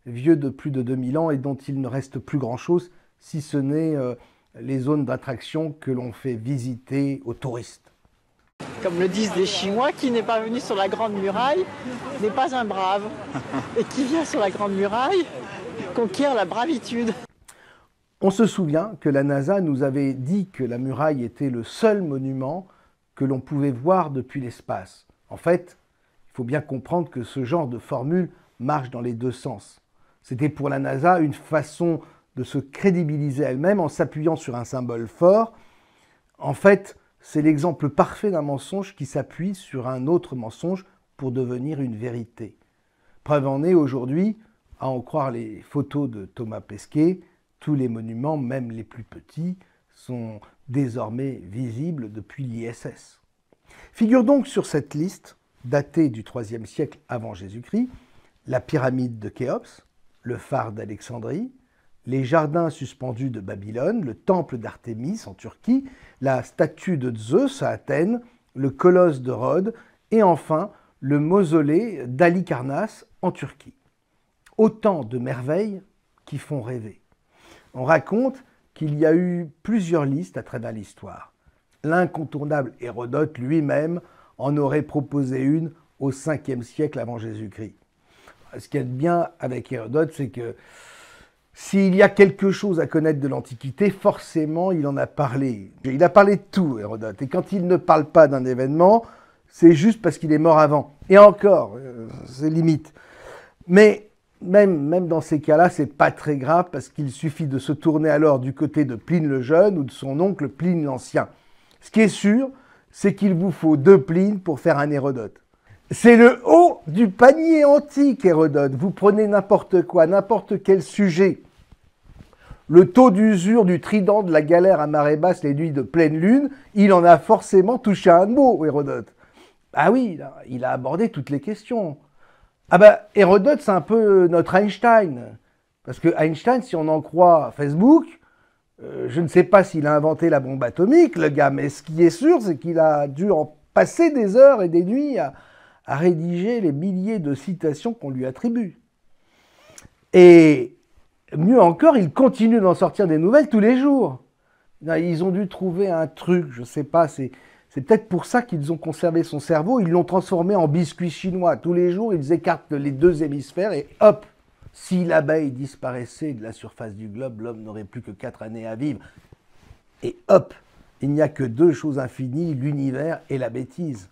vieux de plus de 2000 ans et dont il ne reste plus grand-chose, si ce n'est les zones d'attraction que l'on fait visiter aux touristes. Comme le disent les Chinois, qui n'est pas venu sur la Grande Muraille n'est pas un brave. Et qui vient sur la Grande Muraille conquiert la bravitude. On se souvient que la NASA nous avait dit que la muraille était le seul monument que l'on pouvait voir depuis l'espace. En fait, il faut bien comprendre que ce genre de formule marche dans les deux sens. C'était pour la NASA une façon de se crédibiliser elle-même en s'appuyant sur un symbole fort. En fait, c'est l'exemple parfait d'un mensonge qui s'appuie sur un autre mensonge pour devenir une vérité. Preuve en est aujourd'hui, à en croire les photos de Thomas Pesquet, tous les monuments, même les plus petits, sont désormais visibles depuis l'ISS. Figure donc sur cette liste, datée du IIIe siècle avant Jésus-Christ, la pyramide de Khéops, le phare d'Alexandrie, les jardins suspendus de Babylone, le temple d'Artémis en Turquie, la statue de Zeus à Athènes, le colosse de Rhodes et enfin le mausolée d'Halicarnasse en Turquie. Autant de merveilles qui font rêver. On raconte qu'il y a eu plusieurs listes à travers l'histoire. L'incontournable Hérodote lui-même en aurait proposé une au 5e siècle avant Jésus-Christ. Ce qu'il y a de bien avec Hérodote, c'est que s'il y a quelque chose à connaître de l'Antiquité, forcément il en a parlé. Il a parlé de tout, Hérodote. Et quand il ne parle pas d'un événement, c'est juste parce qu'il est mort avant. Et encore, c'est limite. Mais même dans ces cas-là, c'est pas très grave parce qu'il suffit de se tourner alors du côté de Pline le Jeune ou de son oncle Pline l'Ancien. Ce qui est sûr, c'est qu'il vous faut 2 Plines pour faire un Hérodote. C'est le haut du panier antique, Hérodote. Vous prenez n'importe quoi, n'importe quel sujet. Le taux d'usure du trident de la galère à marée basse les nuits de pleine lune, il en a forcément touché un mot, Hérodote. Ah oui, il a abordé toutes les questions. Ah ben, Hérodote, c'est un peu notre Einstein. Parce que Einstein, si on en croit Facebook, je ne sais pas s'il a inventé la bombe atomique, le gars, mais ce qui est sûr, c'est qu'il a dû en passer des heures et des nuits à rédiger les milliers de citations qu'on lui attribue. Et mieux encore, il continue d'en sortir des nouvelles tous les jours. Ils ont dû trouver un truc, je ne sais pas, c'est peut-être pour ça qu'ils ont conservé son cerveau, ils l'ont transformé en biscuit chinois. Tous les jours, ils écartent les 2 hémisphères et hop, si l'abeille disparaissait de la surface du globe, l'homme n'aurait plus que 4 années à vivre. Et hop, il n'y a que 2 choses infinies, l'univers et la bêtise.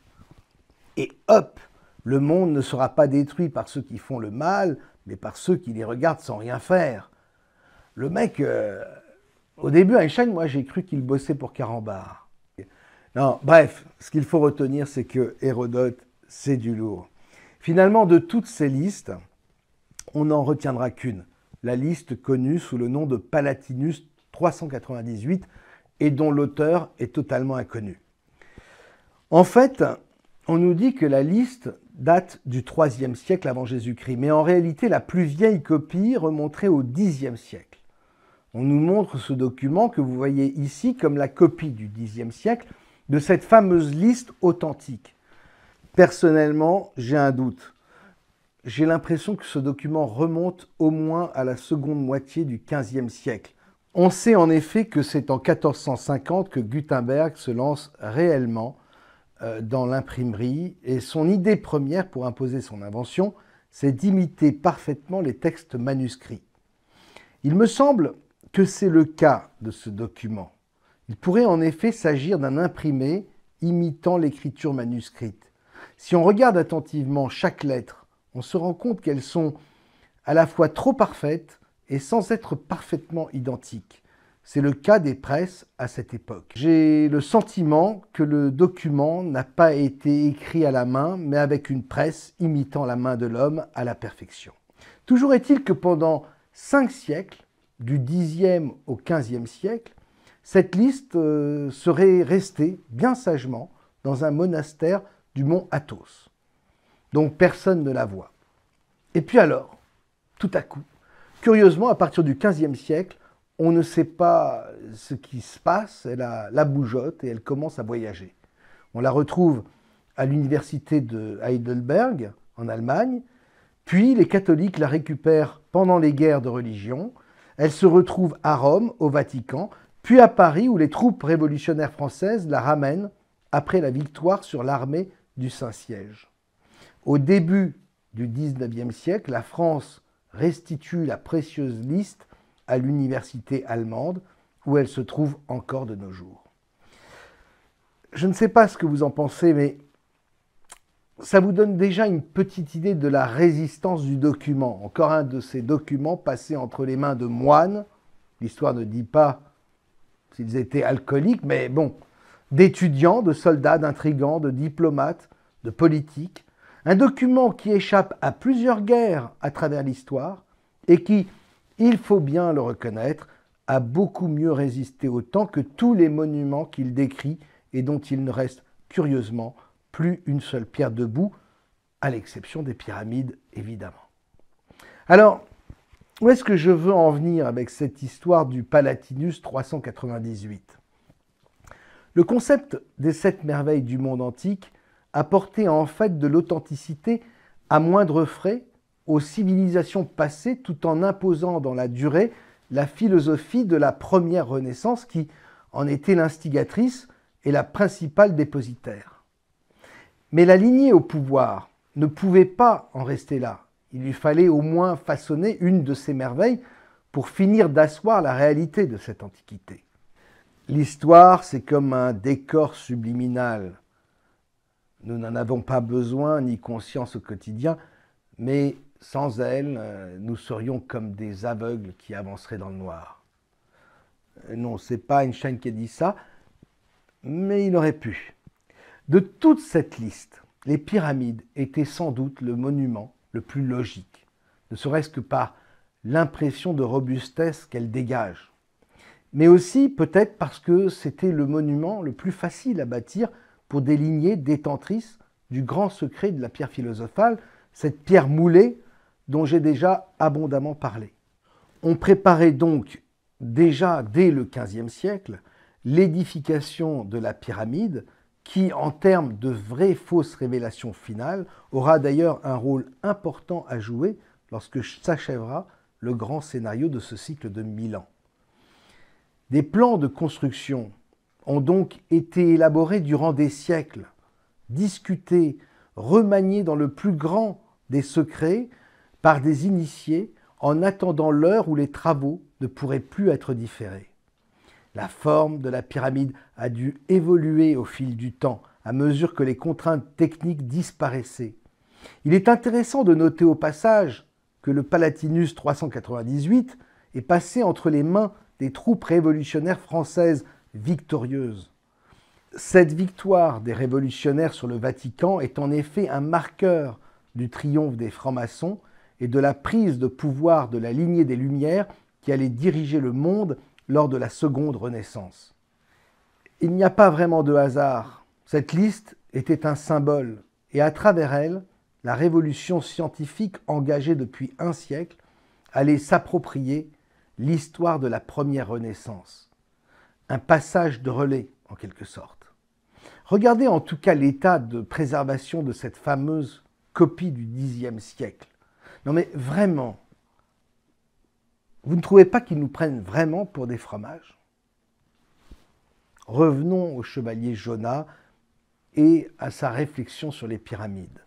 Et hop, le monde ne sera pas détruit par ceux qui font le mal, mais par ceux qui les regardent sans rien faire. Le mec, au début, Einstein, moi j'ai cru qu'il bossait pour Carambar. Non, bref, ce qu'il faut retenir, c'est que Hérodote, c'est du lourd. Finalement, de toutes ces listes, on n'en retiendra qu'une. La liste connue sous le nom de Palatinus 398 et dont l'auteur est totalement inconnu. En fait, on nous dit que la liste date du IIIe siècle avant Jésus-Christ, mais en réalité, la plus vieille copie remonterait au Xe siècle. On nous montre ce document que vous voyez ici comme la copie du Xe siècle de cette fameuse liste authentique. Personnellement, j'ai un doute. J'ai l'impression que ce document remonte au moins à la seconde moitié du XVe siècle. On sait en effet que c'est en 1450 que Gutenberg se lance réellement dans l'imprimerie et son idée première pour imposer son invention, c'est d'imiter parfaitement les textes manuscrits. Il me semble que c'est le cas de ce document. Il pourrait en effet s'agir d'un imprimé imitant l'écriture manuscrite. Si on regarde attentivement chaque lettre, on se rend compte qu'elles sont à la fois trop parfaites et sans être parfaitement identiques. C'est le cas des presses à cette époque. J'ai le sentiment que le document n'a pas été écrit à la main, mais avec une presse imitant la main de l'homme à la perfection. Toujours est-il que pendant 5 siècles, du Xe au XVe siècle, cette liste serait restée bien sagement dans un monastère du mont Athos. Donc personne ne la voit. Et puis alors, tout à coup, curieusement, à partir du XVe siècle, on ne sait pas ce qui se passe, elle a la bougeotte et elle commence à voyager. On la retrouve à l'université de Heidelberg, en Allemagne, puis les catholiques la récupèrent pendant les guerres de religion, elle se retrouve à Rome, au Vatican, puis à Paris où les troupes révolutionnaires françaises la ramènent après la victoire sur l'armée du Saint-Siège. Au début du XIXe siècle, la France restitue la précieuse liste à l'université allemande, où elle se trouve encore de nos jours. Je ne sais pas ce que vous en pensez, mais ça vous donne déjà une petite idée de la résistance du document. Encore un de ces documents passés entre les mains de moines. L'histoire ne dit pas s'ils étaient alcooliques, mais bon, d'étudiants, de soldats, d'intrigants, de diplomates, de politiques. Un document qui échappe à plusieurs guerres à travers l'histoire et qui, il faut bien le reconnaître, a beaucoup mieux résisté au temps que tous les monuments qu'il décrit et dont il ne reste curieusement plus une seule pierre debout, à l'exception des pyramides, évidemment. Alors, où est-ce que je veux en venir avec cette histoire du Palatinus 398 ? Le concept des 7 merveilles du monde antique apportait en fait de l'authenticité à moindre frais aux civilisations passées tout en imposant dans la durée la philosophie de la première Renaissance qui en était l'instigatrice et la principale dépositaire. Mais la lignée au pouvoir ne pouvait pas en rester là. Il lui fallait au moins façonner une de ces merveilles pour finir d'asseoir la réalité de cette antiquité. L'histoire, c'est comme un décor subliminal. Nous n'en avons pas besoin ni conscience au quotidien, mais sans elle, nous serions comme des aveugles qui avanceraient dans le noir. Non, c'est pas Einstein qui a dit ça, mais il aurait pu. De toute cette liste, les pyramides étaient sans doute le monument le plus logique, ne serait-ce que par l'impression de robustesse qu'elle dégage, mais aussi peut-être parce que c'était le monument le plus facile à bâtir pour des lignées détentrices du grand secret de la pierre philosophale, cette pierre moulée dont j'ai déjà abondamment parlé. On préparait donc déjà dès le XVe siècle l'édification de la pyramide qui, en termes de vraie fausse révélation finale, aura d'ailleurs un rôle important à jouer lorsque s'achèvera le grand scénario de ce cycle de 1000 ans. Des plans de construction ont donc été élaborés durant des siècles, discutés, remaniés dans le plus grand des secrets par des initiés en attendant l'heure où les travaux ne pourraient plus être différés. La forme de la pyramide a dû évoluer au fil du temps, à mesure que les contraintes techniques disparaissaient. Il est intéressant de noter au passage que le Palatinus 398 est passé entre les mains des troupes révolutionnaires françaises victorieuses. Cette victoire des révolutionnaires sur le Vatican est en effet un marqueur du triomphe des francs-maçons et de la prise de pouvoir de la lignée des Lumières qui allait diriger le monde lors de la seconde Renaissance. Il n'y a pas vraiment de hasard. Cette liste était un symbole, et à travers elle, la révolution scientifique engagée depuis un siècle allait s'approprier l'histoire de la première Renaissance. Un passage de relais, en quelque sorte. Regardez en tout cas l'état de préservation de cette fameuse copie du Xe siècle. Non mais vraiment, vous ne trouvez pas qu'ils nous prennent vraiment pour des fromages ? Revenons au chevalier Jonat et à sa réflexion sur les pyramides.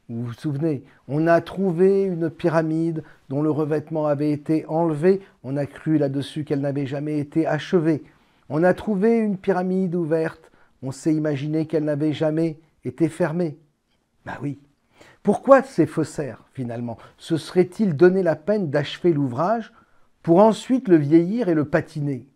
Vous vous souvenez, on a trouvé une pyramide dont le revêtement avait été enlevé, on a cru là-dessus qu'elle n'avait jamais été achevée. On a trouvé une pyramide ouverte, on s'est imaginé qu'elle n'avait jamais été fermée. Ben oui. Pourquoi ces faussaires, finalement? Se serait-il donné la peine d'achever l'ouvrage pour ensuite le vieillir et le patiner?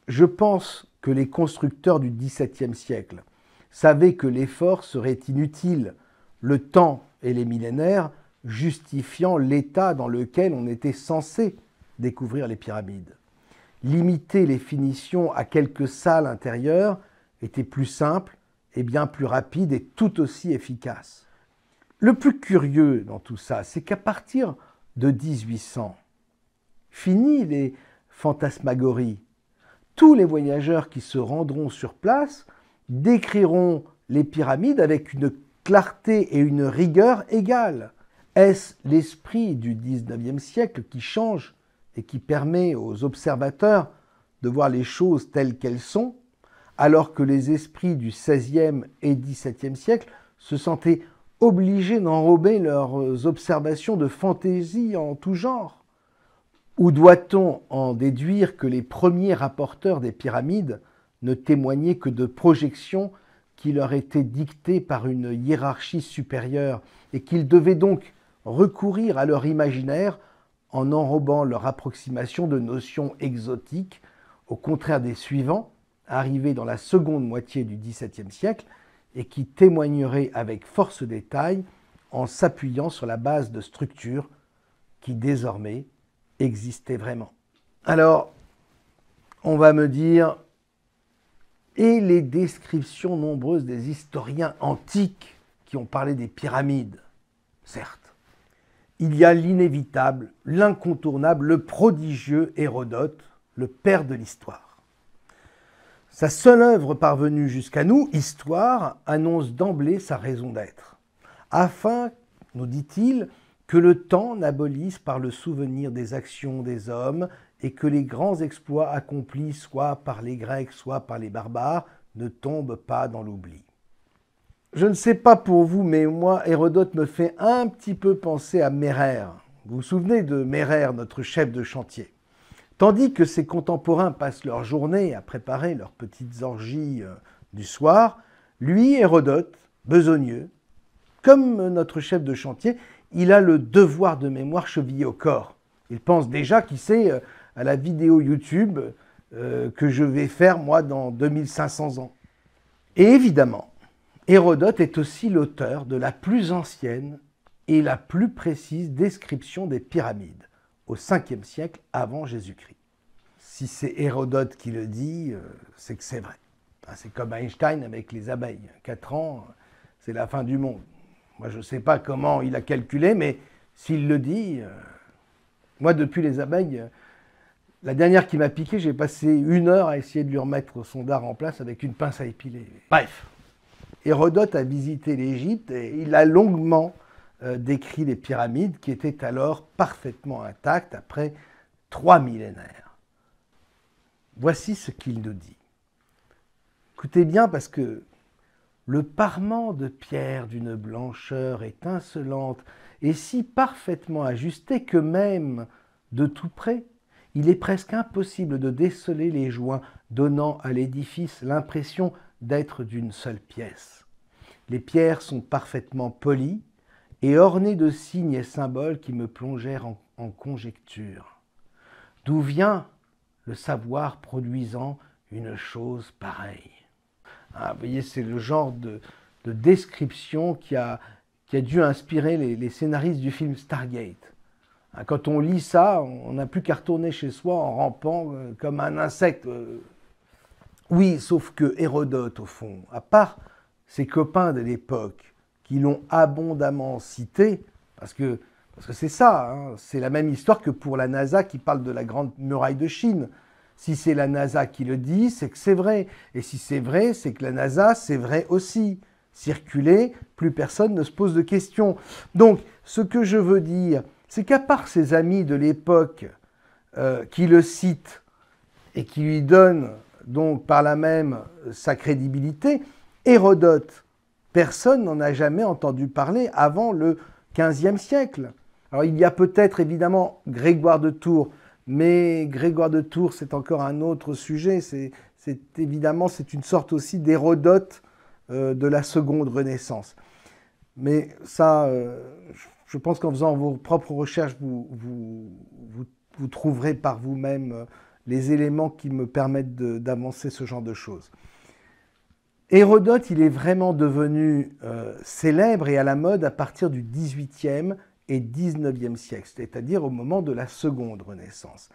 Je pense que les constructeurs du XVIIe siècle savaient que l'effort serait inutile, le temps et les millénaires justifiant l'état dans lequel on était censé découvrir les pyramides. Limiter les finitions à quelques salles intérieures était plus simple et bien plus rapide et tout aussi efficace. Le plus curieux dans tout ça, c'est qu'à partir de 1800, fini les fantasmagories. Tous les voyageurs qui se rendront sur place décriront les pyramides avec une clarté et une rigueur égales. Est-ce l'esprit du XIXe siècle qui change et qui permet aux observateurs de voir les choses telles qu'elles sont, alors que les esprits du XVIe et XVIIe siècle se sentaient obligés d'enrober leurs observations de fantaisie en tout genre? Ou doit-on en déduire que les premiers rapporteurs des pyramides ne témoignaient que de projections qui leur étaient dictées par une hiérarchie supérieure et qu'ils devaient donc recourir à leur imaginaire en enrobant leur approximation de notions exotiques, au contraire des suivants, arrivés dans la seconde moitié du XVIIe siècle, et qui témoigneraient avec force détail en s'appuyant sur la base de structures qui désormais existaient vraiment. Alors, on va me dire, et les descriptions nombreuses des historiens antiques qui ont parlé des pyramides? Certes, il y a l'inévitable, l'incontournable, le prodigieux Hérodote, le père de l'histoire. Sa seule œuvre parvenue jusqu'à nous, Histoire, annonce d'emblée sa raison d'être. Afin, nous dit-il, que le temps n'abolisse par le souvenir des actions des hommes et que les grands exploits accomplis soit par les Grecs, soit par les barbares, ne tombent pas dans l'oubli. Je ne sais pas pour vous, mais moi, Hérodote me fait un petit peu penser à Mérère. Vous vous souvenez de Mérère, notre chef de chantier? Tandis que ses contemporains passent leur journée à préparer leurs petites orgies du soir, lui, Hérodote, besogneux, comme notre chef de chantier, il a le devoir de mémoire chevillé au corps. Il pense déjà, qui sait, à la vidéo YouTube que je vais faire, moi, dans 2500 ans. Et évidemment, Hérodote est aussi l'auteur de la plus ancienne et la plus précise description des pyramides, au 5e siècle avant Jésus-Christ. Si c'est Hérodote qui le dit, c'est que c'est vrai. C'est comme Einstein avec les abeilles. 4 ans, c'est la fin du monde. Moi, je ne sais pas comment il a calculé, mais s'il le dit... Moi, depuis les abeilles, la dernière qui m'a piqué, j'ai passé 1 heure à essayer de lui remettre son dard en place avec une pince à épiler. Bref, Hérodote a visité l'Égypte et il a longuement décrit les pyramides qui étaient alors parfaitement intactes après 3 millénaires. Voici ce qu'il nous dit. Écoutez bien parce que le parement de pierre d'une blancheur étincelante est si parfaitement ajusté que même de tout près, il est presque impossible de déceler les joints donnant à l'édifice l'impression d'être d'une seule pièce. Les pierres sont parfaitement polies et ornées de signes et symboles qui me plongèrent en conjecture. D'où vient le savoir produisant une chose pareille? Vous voyez, c'est le genre de description qui a dû inspirer les scénaristes du film Stargate. Quand on lit ça, on n'a plus qu'à retourner chez soi en rampant comme un insecte. Oui, sauf que Hérodote, au fond, à part ses copains de l'époque, qui l'ont abondamment cité, parce que c'est ça, c'est la même histoire que pour la NASA qui parle de la Grande Muraille de Chine. Si c'est la NASA qui le dit, c'est que c'est vrai. Et si c'est vrai, c'est que la NASA, c'est vrai aussi. Circuler, plus personne ne se pose de questions. Donc, ce que je veux dire, c'est qu'à part ses amis de l'époque qui le citent et qui lui donnent donc par là même sa crédibilité, Hérodote, personne n'en a jamais entendu parler avant le XVe siècle. Alors il y a peut-être évidemment Grégoire de Tours, mais Grégoire de Tours c'est encore un autre sujet, c'est une sorte aussi d'Hérodote de la seconde Renaissance. Mais ça, je pense qu'en faisant vos propres recherches, vous trouverez par vous-même les éléments qui me permettent d'avancer ce genre de choses. Hérodote, il est vraiment devenu célèbre et à la mode à partir du XVIIIe et XIXe siècle, c'est-à-dire au moment de la Seconde Renaissance.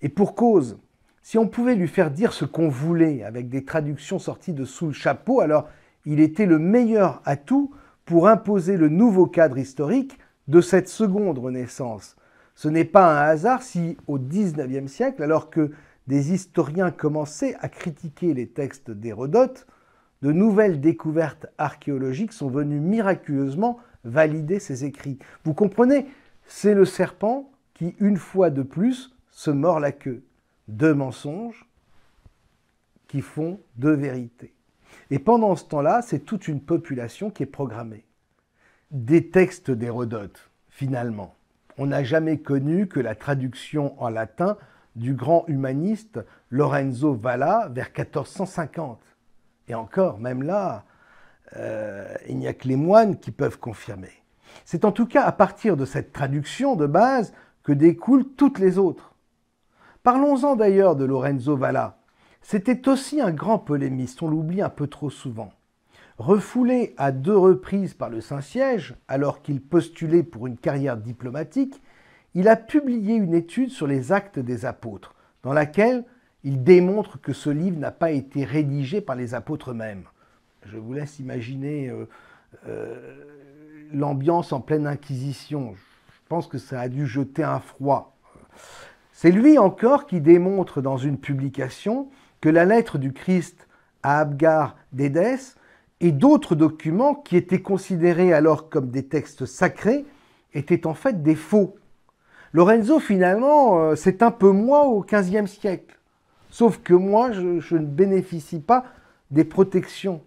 Et pour cause, si on pouvait lui faire dire ce qu'on voulait avec des traductions sorties de sous le chapeau, alors il était le meilleur atout pour imposer le nouveau cadre historique de cette Seconde Renaissance. Ce n'est pas un hasard si, au XIXe siècle, alors que des historiens commençaient à critiquer les textes d'Hérodote, de nouvelles découvertes archéologiques sont venues miraculeusement valider ses écrits. Vous comprenez, c'est le serpent qui, une fois de plus, se mord la queue. 2 mensonges qui font 2 vérités. Et pendant ce temps-là, c'est toute une population qui est programmée. Des textes d'Hérodote, finalement. On n'a jamais connu que la traduction en latin du grand humaniste Lorenzo Valla vers 1450. Et encore, même là, il n'y a que les moines qui peuvent confirmer. C'est en tout cas à partir de cette traduction de base que découlent toutes les autres. Parlons-en d'ailleurs de Lorenzo Valla. C'était aussi un grand polémiste, on l'oublie un peu trop souvent. Refoulé à 2 reprises par le Saint-Siège, alors qu'il postulait pour une carrière diplomatique, il a publié une étude sur les Actes des Apôtres, dans laquelle il démontre que ce livre n'a pas été rédigé par les apôtres eux-mêmes. Je vous laisse imaginer l'ambiance en pleine Inquisition. Je pense que ça a dû jeter un froid. C'est lui encore qui démontre dans une publication que la lettre du Christ à Abgar d'Édesse et d'autres documents qui étaient considérés alors comme des textes sacrés étaient en fait des faux. Lorenzo, finalement, c'est un peu moi au XVe siècle. Sauf que moi, je ne bénéficie pas des protections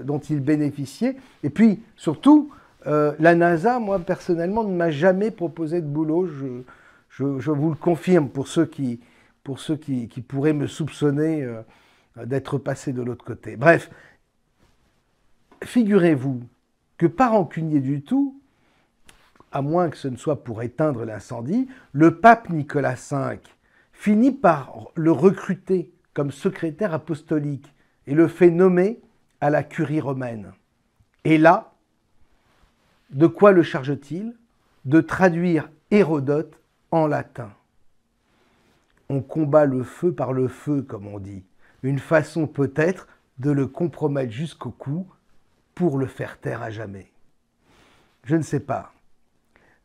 dont il bénéficiait. Et puis, surtout, la NASA, moi, personnellement, ne m'a jamais proposé de boulot. Je vous le confirme pour ceux qui pourraient me soupçonner d'être passé de l'autre côté. Bref, figurez-vous que par rancunier du tout, à moins que ce ne soit pour éteindre l'incendie, le pape Nicolas V finit par le recruter comme secrétaire apostolique et le fait nommer à la curie romaine. Et là, de quoi le charge-t-il? De traduire Hérodote en latin. On combat le feu par le feu, comme on dit. Une façon peut-être de le compromettre jusqu'au cou pour le faire taire à jamais. Je ne sais pas.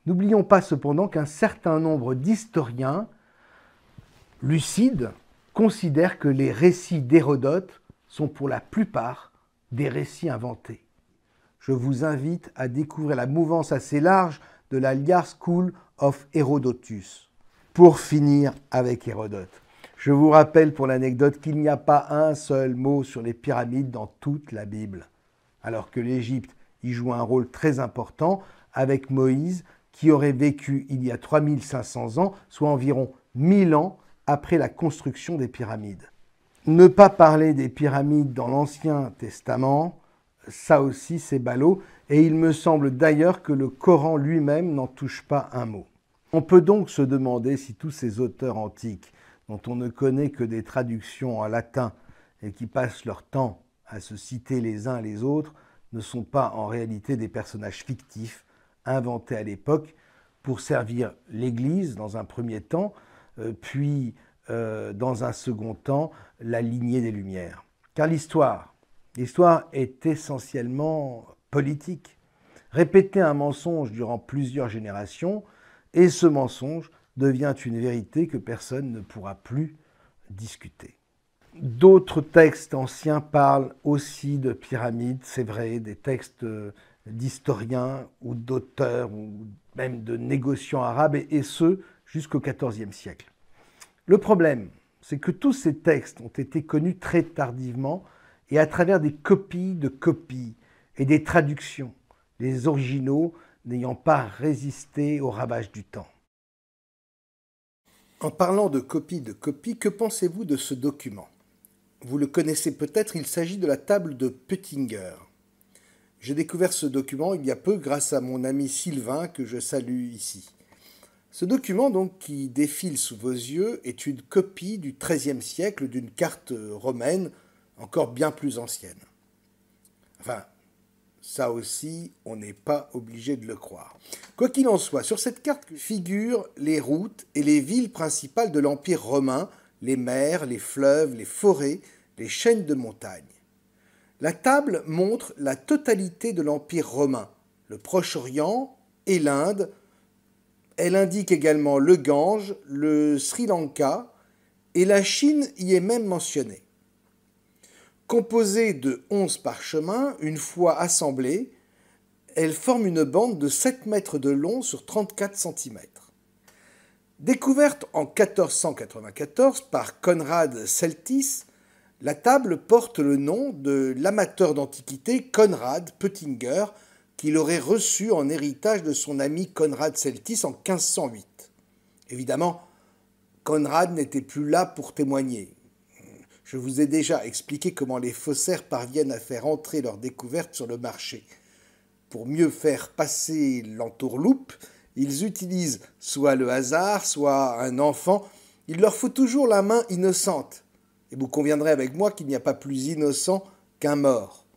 N'oublions pas cependant qu'un certain nombre d'historiens lucides considèrent que les récits d'Hérodote sont pour la plupart des récits inventés. Je vous invite à découvrir la mouvance assez large de la Lyar School of Herodotus. Pour finir avec Hérodote, je vous rappelle pour l'anecdote qu'il n'y a pas un seul mot sur les pyramides dans toute la Bible, alors que l'Égypte y joue un rôle très important avec Moïse, qui aurait vécu il y a 3500 ans, soit environ 1000 ans après la construction des pyramides. Ne pas parler des pyramides dans l'Ancien Testament, ça aussi c'est ballot, et il me semble d'ailleurs que le Coran lui-même n'en touche pas un mot. On peut donc se demander si tous ces auteurs antiques, dont on ne connaît que des traductions en latin et qui passent leur temps à se citer les uns les autres, ne sont pas en réalité des personnages fictifs inventés à l'époque pour servir l'Église dans un premier temps, puis dans un second temps la lignée des Lumières. Car l'histoire est essentiellement politique. Répéter un mensonge durant plusieurs générations, et ce mensonge devient une vérité que personne ne pourra plus discuter. D'autres textes anciens parlent aussi de pyramides, c'est vrai, des textes d'historiens ou d'auteurs ou même de négociants arabes, et ce, jusqu'au XIVe siècle. Le problème, c'est que tous ces textes ont été connus très tardivement et à travers des copies de copies et des traductions, les originaux n'ayant pas résisté au ravage du temps. En parlant de copies, que pensez-vous de ce document? Vous le connaissez peut-être, il s'agit de la table de Püttinger. J'ai découvert ce document il y a peu grâce à mon ami Sylvain que je salue ici. Ce document donc qui défile sous vos yeux est une copie du XIIIe siècle d'une carte romaine encore bien plus ancienne. Enfin, ça aussi, on n'est pas obligé de le croire. Quoi qu'il en soit, sur cette carte figurent les routes et les villes principales de l'Empire romain, les mers, les fleuves, les forêts, les chaînes de montagnes. La table montre la totalité de l'Empire romain, le Proche-Orient et l'Inde. Elle indique également le Gange, le Sri Lanka, et la Chine y est même mentionnée. Composée de 11 parchemins, une fois assemblée, elle forme une bande de 7 mètres de long sur 34 cm. Découverte en 1494 par Conrad Celtis, la table porte le nom de l'amateur d'antiquité Conrad Peutinger, qu'il aurait reçu en héritage de son ami Conrad Celtis en 1508. Évidemment, Conrad n'était plus là pour témoigner. Je vous ai déjà expliqué comment les faussaires parviennent à faire entrer leur découverte sur le marché. Pour mieux faire passer l'entourloupe, ils utilisent soit le hasard, soit un enfant. Il leur faut toujours la main innocente. Et vous conviendrez avec moi qu'il n'y a pas plus innocent qu'un mort.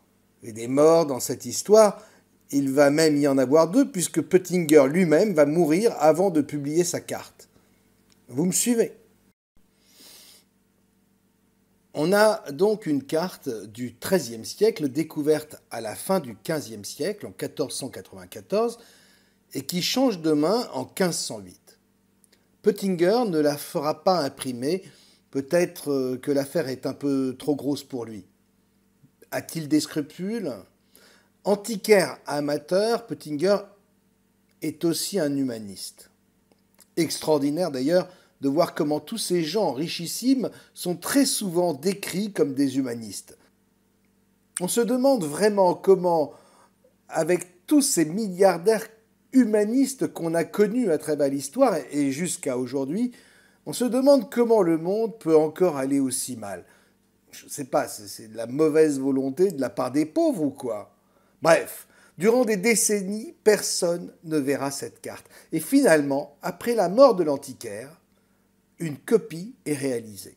Et des morts dans cette histoire, il va même y en avoir 2, puisque Peutinger lui-même va mourir avant de publier sa carte. Vous me suivez ? On a donc une carte du XIIIe siècle découverte à la fin du XVe siècle, en 1494, et qui change de main en 1508. Peutinger ne la fera pas imprimer, peut-être que l'affaire est un peu trop grosse pour lui. A-t-il des scrupules ? Antiquaire amateur, Peutinger est aussi un humaniste. Extraordinaire d'ailleurs de voir comment tous ces gens richissimes sont très souvent décrits comme des humanistes. On se demande vraiment comment, avec tous ces milliardaires humanistes qu'on a connus à travers l'histoire et jusqu'à aujourd'hui, on se demande comment le monde peut encore aller aussi mal. Je ne sais pas, c'est de la mauvaise volonté de la part des pauvres ou quoi ? Bref, durant des décennies, personne ne verra cette carte. Et finalement, après la mort de l'antiquaire, une copie est réalisée.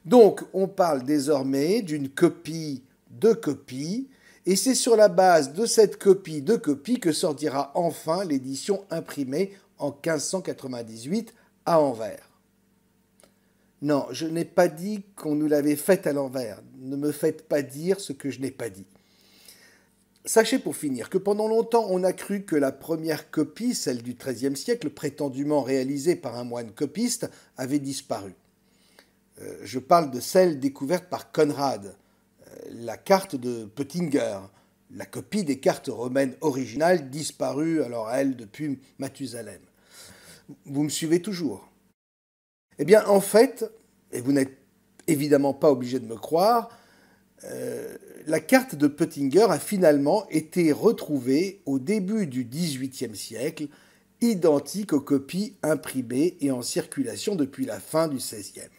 Donc, on parle désormais d'une copie de copie, et c'est sur la base de cette copie de copie que sortira enfin l'édition imprimée en 1598 à Anvers. Non, je n'ai pas dit qu'on nous l'avait faite à l'envers. Ne me faites pas dire ce que je n'ai pas dit. Sachez pour finir que pendant longtemps, on a cru que la première copie, celle du XIIIe siècle, prétendument réalisée par un moine copiste, avait disparu. Je parle de celle découverte par Conrad, la carte de Peutinger, la copie des cartes romaines originales disparues, alors elle, depuis Mathusalem. Vous me suivez toujours ? Eh bien, en fait, et vous n'êtes évidemment pas obligé de me croire, la carte de Peutinger a finalement été retrouvée au début du XVIIIe siècle, identique aux copies imprimées et en circulation depuis la fin du XVIe.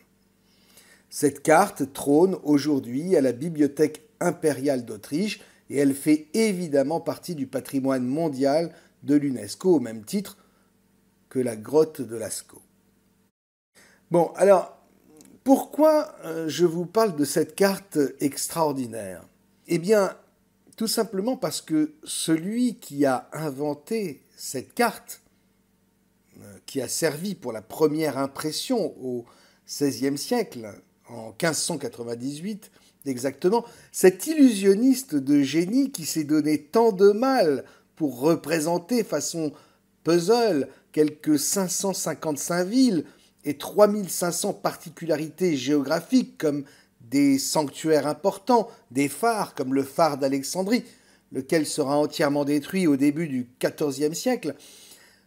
Cette carte trône aujourd'hui à la Bibliothèque impériale d'Autriche et elle fait évidemment partie du patrimoine mondial de l'UNESCO au même titre que la grotte de Lascaux. Bon, alors, pourquoi je vous parle de cette carte extraordinaire ? Eh bien, tout simplement parce que celui qui a inventé cette carte, qui a servi pour la première impression au XVIe siècle, en 1598 exactement, cet illusionniste de génie qui s'est donné tant de mal pour représenter façon puzzle quelques 555 villes et 3500 particularités géographiques comme des sanctuaires importants, des phares comme le phare d'Alexandrie, lequel sera entièrement détruit au début du XIVe siècle.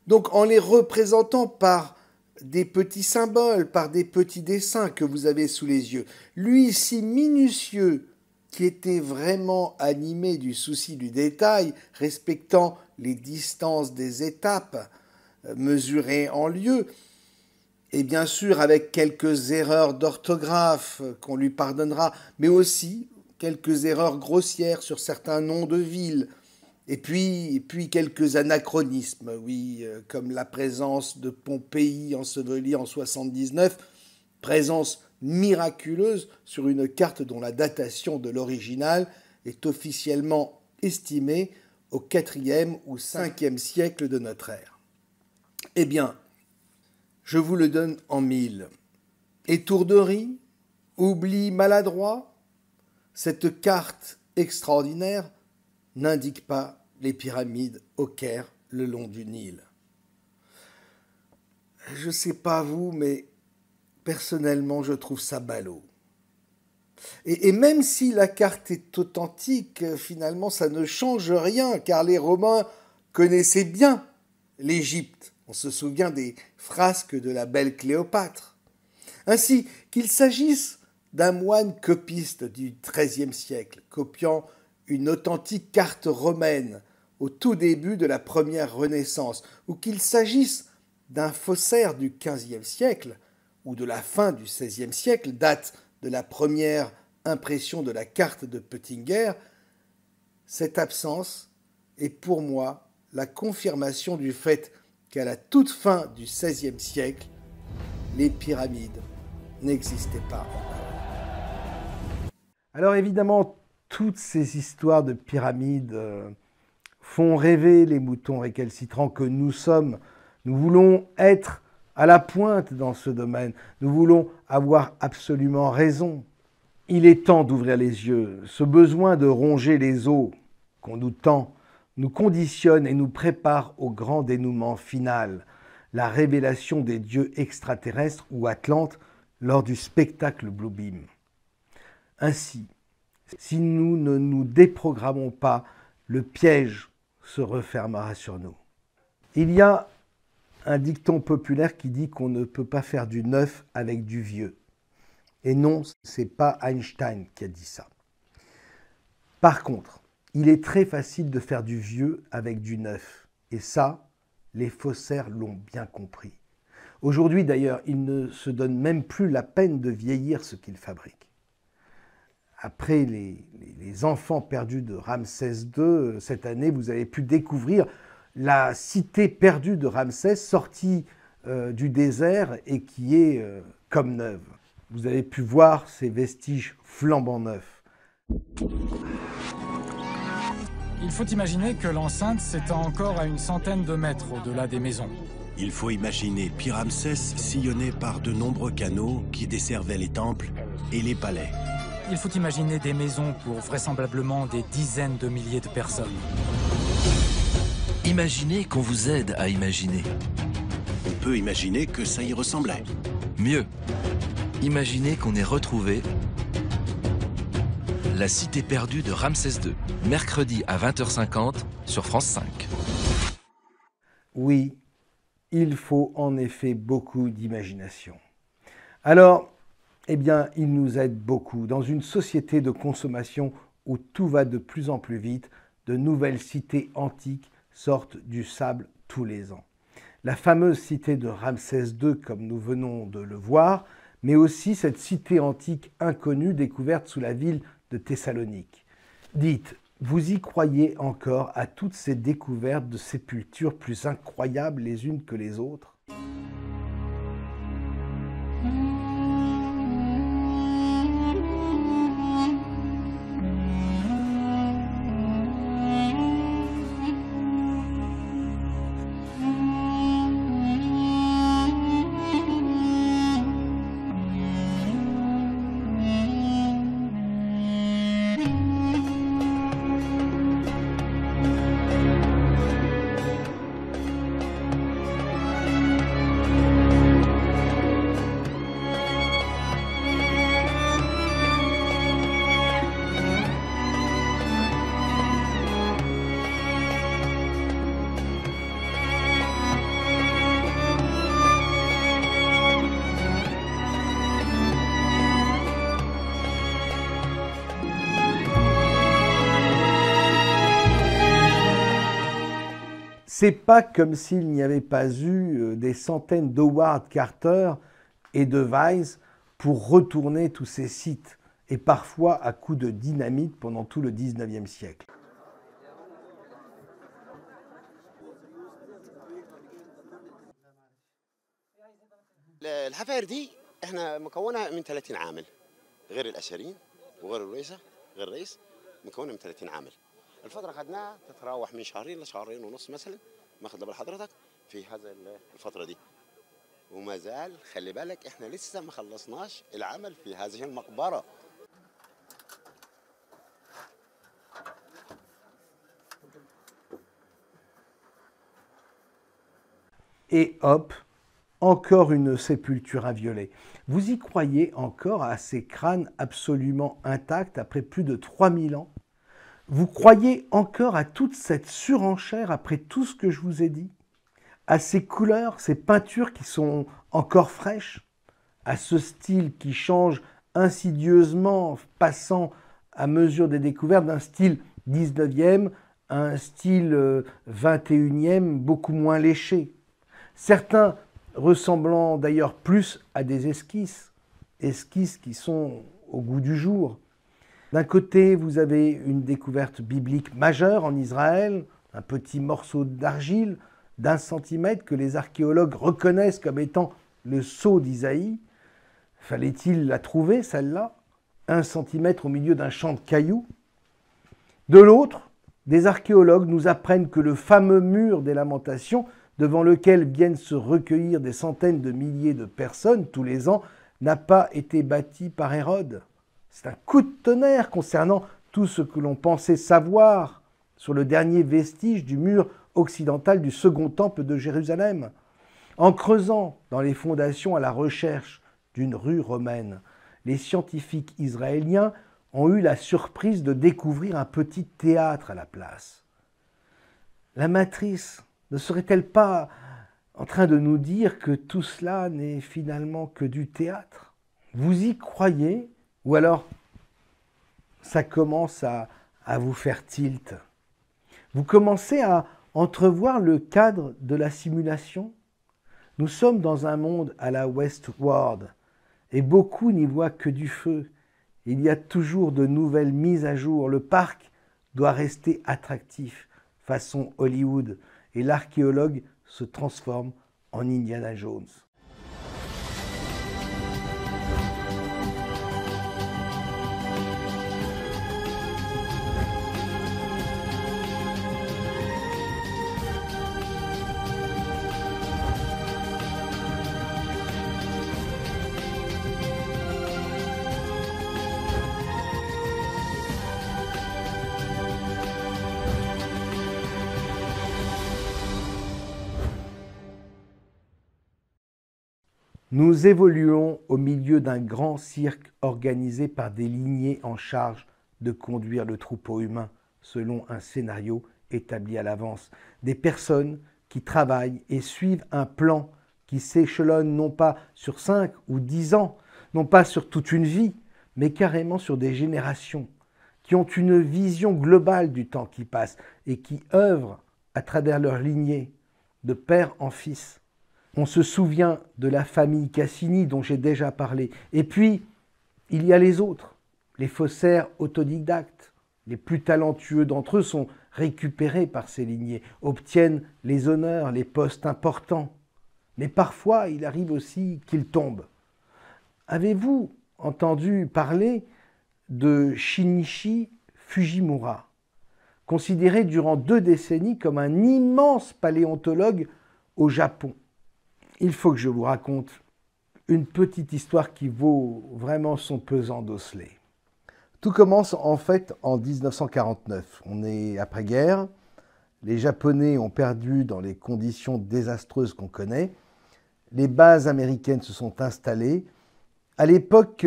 Donc en les représentant par des petits symboles, par des petits dessins que vous avez sous les yeux, lui si minutieux, qui était vraiment animé du souci du détail, respectant les distances des étapes mesurées en lieues, et bien sûr avec quelques erreurs d'orthographe qu'on lui pardonnera, mais aussi quelques erreurs grossières sur certains noms de villes, et puis quelques anachronismes, oui, comme la présence de Pompéi ensevelie en 79, présence miraculeuse sur une carte dont la datation de l'original est officiellement estimée au 4e ou 5e siècle de notre ère. Eh bien, je vous le donne en 1000. Étourderie, oubli maladroit, cette carte extraordinaire n'indique pas les pyramides au Caire le long du Nil. Je ne sais pas vous, mais personnellement, je trouve ça ballot. Et même si la carte est authentique, finalement, ça ne change rien, car les Romains connaissaient bien l'Égypte. On se souvient des frasques de la belle Cléopâtre. Ainsi qu'il s'agisse d'un moine copiste du XIIIe siècle, copiant une authentique carte romaine au tout début de la première Renaissance, ou qu'il s'agisse d'un faussaire du XVe siècle ou de la fin du XVIe siècle, date de la première impression de la carte de Peutinger, cette absence est pour moi la confirmation du fait qu'à la toute fin du XVIe siècle, les pyramides n'existaient pas. Alors évidemment, toutes ces histoires de pyramides font rêver les moutons récalcitrants que nous sommes. Nous voulons être à la pointe dans ce domaine. Nous voulons avoir absolument raison. Il est temps d'ouvrir les yeux. Ce besoin de ronger les os qu'on nous tend nous conditionne et nous prépare au grand dénouement final, la révélation des dieux extraterrestres ou atlantes lors du spectacle Bluebeam. Ainsi, si nous ne nous déprogrammons pas, le piège se refermera sur nous. Il y a un dicton populaire qui dit qu'on ne peut pas faire du neuf avec du vieux. Et non, ce n'est pas Einstein qui a dit ça. Par contre, il est très facile de faire du vieux avec du neuf. Et ça, les faussaires l'ont bien compris. Aujourd'hui d'ailleurs, ils ne se donnent même plus la peine de vieillir ce qu'ils fabriquent. Après les enfants perdus de Ramsès II, cette année, vous avez pu découvrir la cité perdue de Ramsès, sortie du désert et qui est comme neuve. Vous avez pu voir ces vestiges flambant neufs. Il faut imaginer que l'enceinte s'étend encore à une centaine de mètres au-delà des maisons. Il faut imaginer Pi-Ramsès sillonné par de nombreux canaux qui desservaient les temples et les palais. Il faut imaginer des maisons pour vraisemblablement des dizaines de milliers de personnes. Imaginez qu'on vous aide à imaginer. On peut imaginer que ça y ressemblait. Mieux, imaginez qu'on ait retrouvé la cité perdue de Ramsès II, mercredi à 20h50 sur France 5. Oui, il faut en effet beaucoup d'imagination. Alors, eh bien, il nous aide beaucoup. Dans une société de consommation où tout va de plus en plus vite, de nouvelles cités antiques sortent du sable tous les ans. La fameuse cité de Ramsès II, comme nous venons de le voir, mais aussi cette cité antique inconnue découverte sous la ville de Thessalonique. Dites, vous y croyez encore à toutes ces découvertes de sépultures plus incroyables les unes que les autres ? C'est pas comme s'il n'y avait pas eu des centaines d'Howard Carter et de Weiss pour retourner tous ces sites et parfois à coups de dynamite pendant tout le XIXe siècle. الحفاير دي احنا مكونه من 30 عامل غير الاشارين وغير الرئيسه غير الرئيس مكونه من 30 عامل. الفتره خدناها تتراوح من شهرين لشهرين ونص مثلا، ماخد بال حضرتك في هذا الفتره دي. وما زال خلي بالك احنا لسه ما خلصناش العمل في هذه المقبره. Et hop, encore une sépulture inviolée. Vous y croyez encore à ces crânes absolument intacts après plus de 3000 ans? Vous croyez encore à toute cette surenchère après tout ce que je vous ai dit? À ces couleurs, ces peintures qui sont encore fraîches? À ce style qui change insidieusement, passant à mesure des découvertes d'un style 19e à un style 21e beaucoup moins léché? Certains ressemblant d'ailleurs plus à des esquisses qui sont au goût du jour. D'un côté, vous avez une découverte biblique majeure en Israël, un petit morceau d'argile d'1 centimètre que les archéologues reconnaissent comme étant le sceau d'Isaïe. Fallait-il la trouver, celle-là? 1 centimètre au milieu d'un champ de cailloux. De l'autre, des archéologues nous apprennent que le fameux mur des Lamentations, devant lequel viennent se recueillir des centaines de milliers de personnes tous les ans, n'a pas été bâti par Hérode. C'est un coup de tonnerre concernant tout ce que l'on pensait savoir sur le dernier vestige du mur occidental du second temple de Jérusalem. En creusant dans les fondations à la recherche d'une rue romaine, les scientifiques israéliens ont eu la surprise de découvrir un petit théâtre à la place. La matrice ne serait-elle pas en train de nous dire que tout cela n'est finalement que du théâtre? Vous y croyez? Ou alors, ça commence à vous faire tilt? Vous commencez à entrevoir le cadre de la simulation? Nous sommes dans un monde à la Westworld, et beaucoup n'y voient que du feu. Il y a toujours de nouvelles mises à jour. Le parc doit rester attractif, façon Hollywood, et l'archéologue se transforme en Indiana Jones. Nous évoluons au milieu d'un grand cirque organisé par des lignées en charge de conduire le troupeau humain selon un scénario établi à l'avance. Des personnes qui travaillent et suivent un plan qui s'échelonne non pas sur 5 ou 10 ans, non pas sur toute une vie, mais carrément sur des générations, qui ont une vision globale du temps qui passe et qui œuvrent à travers leur lignée, de père en fils. On se souvient de la famille Cassini dont j'ai déjà parlé. Et puis, il y a les autres, les faussaires autodidactes. Les plus talentueux d'entre eux sont récupérés par ces lignées, obtiennent les honneurs, les postes importants. Mais parfois, il arrive aussi qu'ils tombent. Avez-vous entendu parler de Shinichi Fujimura, considéré durant 2 décennies comme un immense paléontologue au Japon? Il faut que je vous raconte une petite histoire qui vaut vraiment son pesant d'osselet. Tout commence en fait en 1949. On est après-guerre. Les Japonais ont perdu dans les conditions désastreuses qu'on connaît. Les bases américaines se sont installées. À l'époque,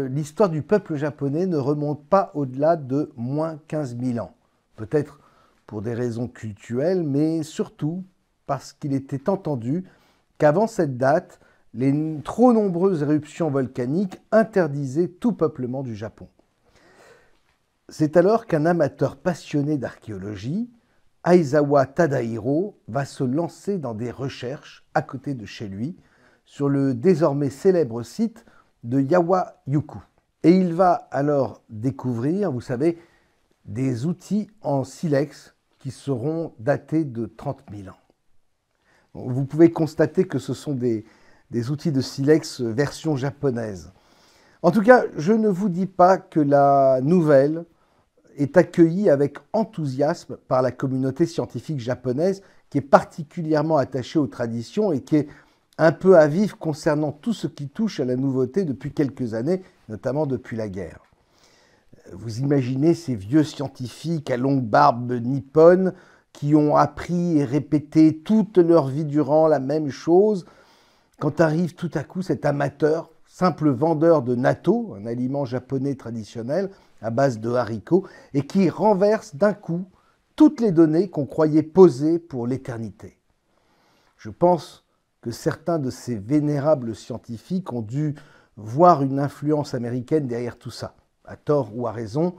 l'histoire du peuple japonais ne remonte pas au-delà de moins 15 000 ans. Peut-être pour des raisons cultuelles, mais surtout parce qu'il était entendu qu'avant cette date, les trop nombreuses éruptions volcaniques interdisaient tout peuplement du Japon. C'est alors qu'un amateur passionné d'archéologie, Aizawa Tadahiro, va se lancer dans des recherches à côté de chez lui sur le désormais célèbre site de Yawayuku. Et il va alors découvrir, vous savez, des outils en silex qui seront datés de 30 000 ans. Vous pouvez constater que ce sont des outils de silex version japonaise. En tout cas, je ne vous dis pas que la nouvelle est accueillie avec enthousiasme par la communauté scientifique japonaise qui est particulièrement attachée aux traditions et qui est un peu à vif concernant tout ce qui touche à la nouveauté depuis quelques années, notamment depuis la guerre. Vous imaginez ces vieux scientifiques à longue barbe nippone qui ont appris et répété toute leur vie durant la même chose, quand arrive tout à coup cet amateur, simple vendeur de natto, un aliment japonais traditionnel à base de haricots, et qui renverse d'un coup toutes les données qu'on croyait posées pour l'éternité. Je pense que certains de ces vénérables scientifiques ont dû voir une influence américaine derrière tout ça. À tort ou à raison,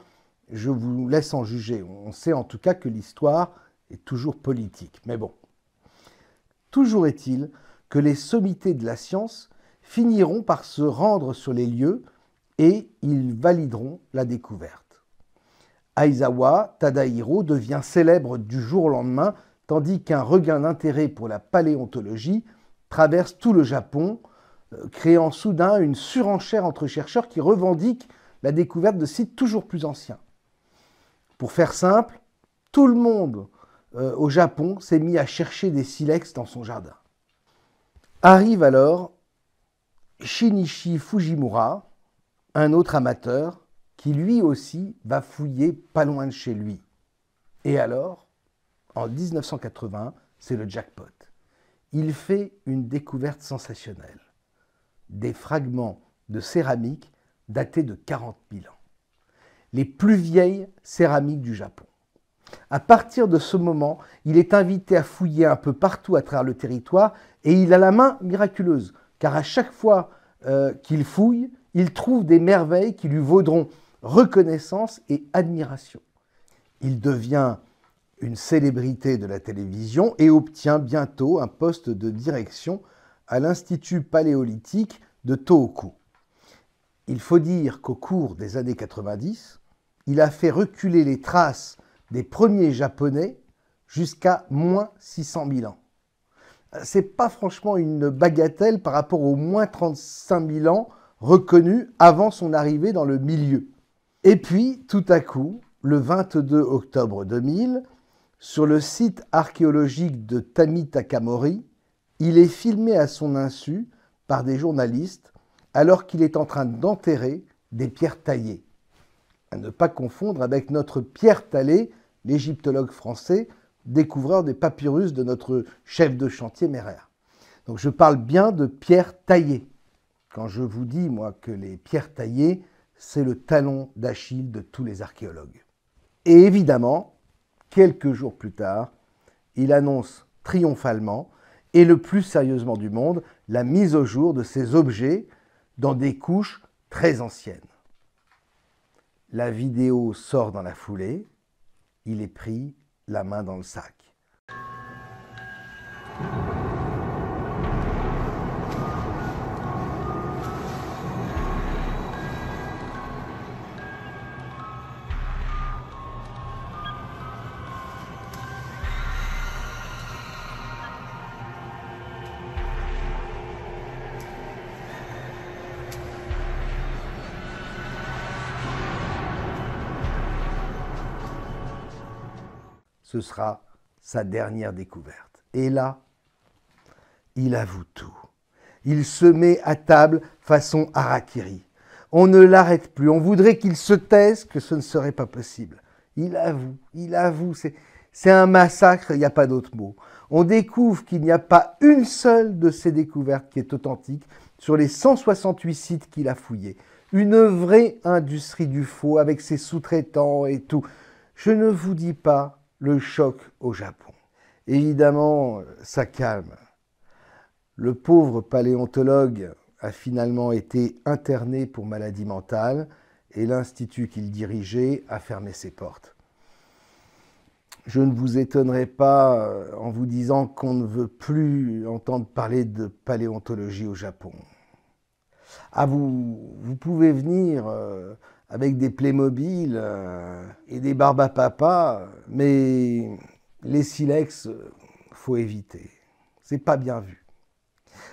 je vous laisse en juger. On sait en tout cas que l'histoire est toujours politique. Mais bon. Toujours est-il que les sommités de la science finiront par se rendre sur les lieux et ils valideront la découverte. Aizawa Tadahiro devient célèbre du jour au lendemain, tandis qu'un regain d'intérêt pour la paléontologie traverse tout le Japon, créant soudain une surenchère entre chercheurs qui revendiquent la découverte de sites toujours plus anciens. Pour faire simple, tout le monde au Japon s'est mis à chercher des silex dans son jardin. Arrive alors Shinichi Fujimura, un autre amateur, qui lui aussi va fouiller pas loin de chez lui. Et alors, en 1980, c'est le jackpot. Il fait une découverte sensationnelle. Des fragments de céramique datés de 40 000 ans. Les plus vieilles céramiques du Japon. À partir de ce moment, il est invité à fouiller un peu partout à travers le territoire et il a la main miraculeuse, car à chaque fois qu'il fouille, il trouve des merveilles qui lui vaudront reconnaissance et admiration. Il devient une célébrité de la télévision et obtient bientôt un poste de direction à l'Institut paléolithique de Tohoku. Il faut dire qu'au cours des années 90, il a fait reculer les traces des premiers Japonais jusqu'à moins 600 000 ans. Ce n'est pas franchement une bagatelle par rapport aux moins 35 000 ans reconnus avant son arrivée dans le milieu. Et puis, tout à coup, le 22 octobre 2000, sur le site archéologique de Tami-Takamori, il est filmé à son insu par des journalistes alors qu'il est en train d'enterrer des pierres taillées. À ne pas confondre avec notre Pierre Talley, l'égyptologue français, découvreur des papyrus de notre chef de chantier Merer. Donc je parle bien de pierres taillées. Quand je vous dis, moi, que les pierres taillées, c'est le talon d'Achille de tous les archéologues. Et évidemment, quelques jours plus tard, il annonce triomphalement, et le plus sérieusement du monde, la mise au jour de ces objets dans des couches très anciennes. La vidéo sort dans la foulée, il est pris la main dans le sac. Ce sera sa dernière découverte. Et là, il avoue tout. Il se met à table façon harakiri. On ne l'arrête plus. On voudrait qu'il se taise, que ce ne serait pas possible. Il avoue. C'est un massacre, il n'y a pas d'autre mot. On découvre qu'il n'y a pas une seule de ces découvertes qui est authentique sur les 168 sites qu'il a fouillés. Une vraie industrie du faux avec ses sous-traitants et tout. Je ne vous dis pas le choc au Japon. Évidemment, ça calme. Le pauvre paléontologue a finalement été interné pour maladie mentale et l'institut qu'il dirigeait a fermé ses portes. Je ne vous étonnerai pas en vous disant qu'on ne veut plus entendre parler de paléontologie au Japon. Ah, vous pouvez venir avec des Playmobil et des barbes à papa, mais les silex, faut éviter. C'est pas bien vu.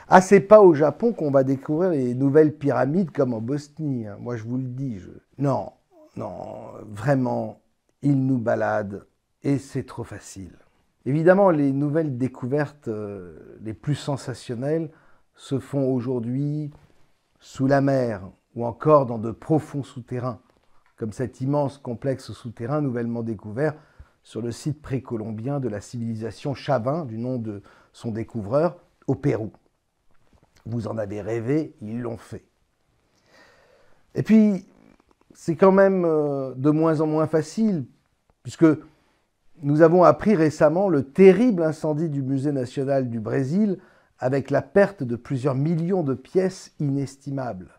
Ah, c'est pas au Japon qu'on va découvrir les nouvelles pyramides comme en Bosnie, hein. Moi, je vous le dis. Non, vraiment, ils nous baladent et c'est trop facile. Évidemment, les nouvelles découvertes les plus sensationnelles se font aujourd'hui sous la mer ou encore dans de profonds souterrains, comme cet immense complexe souterrain nouvellement découvert sur le site précolombien de la civilisation Chavin, du nom de son découvreur, au Pérou. Vous en avez rêvé, ils l'ont fait. Et puis, c'est quand même de moins en moins facile, puisque nous avons appris récemment le terrible incendie du Musée national du Brésil, avec la perte de plusieurs millions de pièces inestimables.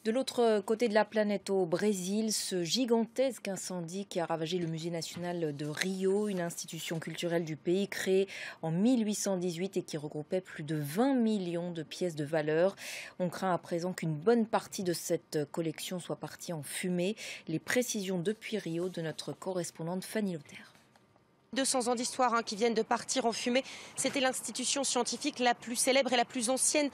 De l'autre côté de la planète, au Brésil, ce gigantesque incendie qui a ravagé le Musée national de Rio, une institution culturelle du pays créée en 1818 et qui regroupait plus de 20 millions de pièces de valeur. On craint à présent qu'une bonne partie de cette collection soit partie en fumée. Les précisions depuis Rio de notre correspondante Fanny Lothaire. 200 ans d'histoire qui viennent de partir en fumée. C'était l'institution scientifique la plus célèbre et la plus ancienne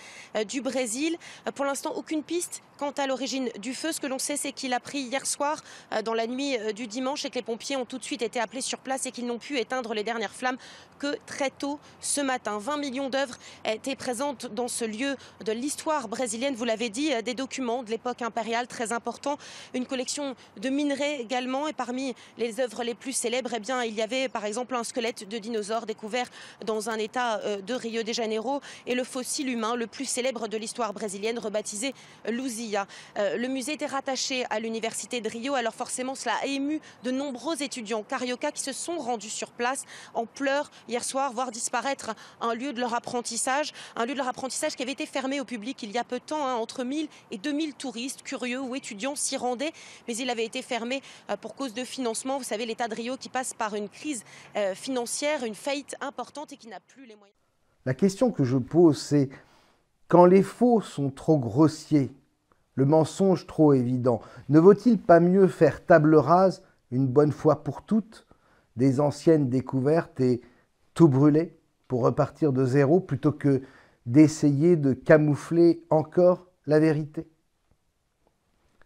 du Brésil. Pour l'instant, aucune piste quant à l'origine du feu. Ce que l'on sait, c'est qu'il a pris hier soir, dans la nuit du dimanche, et que les pompiers ont tout de suite été appelés sur place et qu'ils n'ont pu éteindre les dernières flammes que très tôt ce matin. 20 millions d'œuvres étaient présentes dans ce lieu de l'histoire brésilienne. Vous l'avez dit, des documents de l'époque impériale très importants, une collection de minerais également. Et parmi les œuvres les plus célèbres, il y avait par exemple un squelette de dinosaure découvert dans un état de Rio de Janeiro et le fossile humain le plus célèbre de l'histoire brésilienne, rebaptisé Luzia. Le musée était rattaché à l'université de Rio, alors forcément cela a ému de nombreux étudiants carioca qui se sont rendus sur place en pleurs hier soir, voir disparaître un lieu de leur apprentissage qui avait été fermé au public il y a peu de temps, entre 1000 et 2000 touristes curieux ou étudiants s'y rendaient, mais il avait été fermé pour cause de financement. Vous savez, l'état de Rio qui passe par une crise financière, une faillite importante et qui n'a plus les moyens. La question que je pose, c'est quand les faux sont trop grossiers, le mensonge trop évident, ne vaut-il pas mieux faire table rase une bonne fois pour toutes des anciennes découvertes et tout brûler pour repartir de zéro plutôt que d'essayer de camoufler encore la vérité?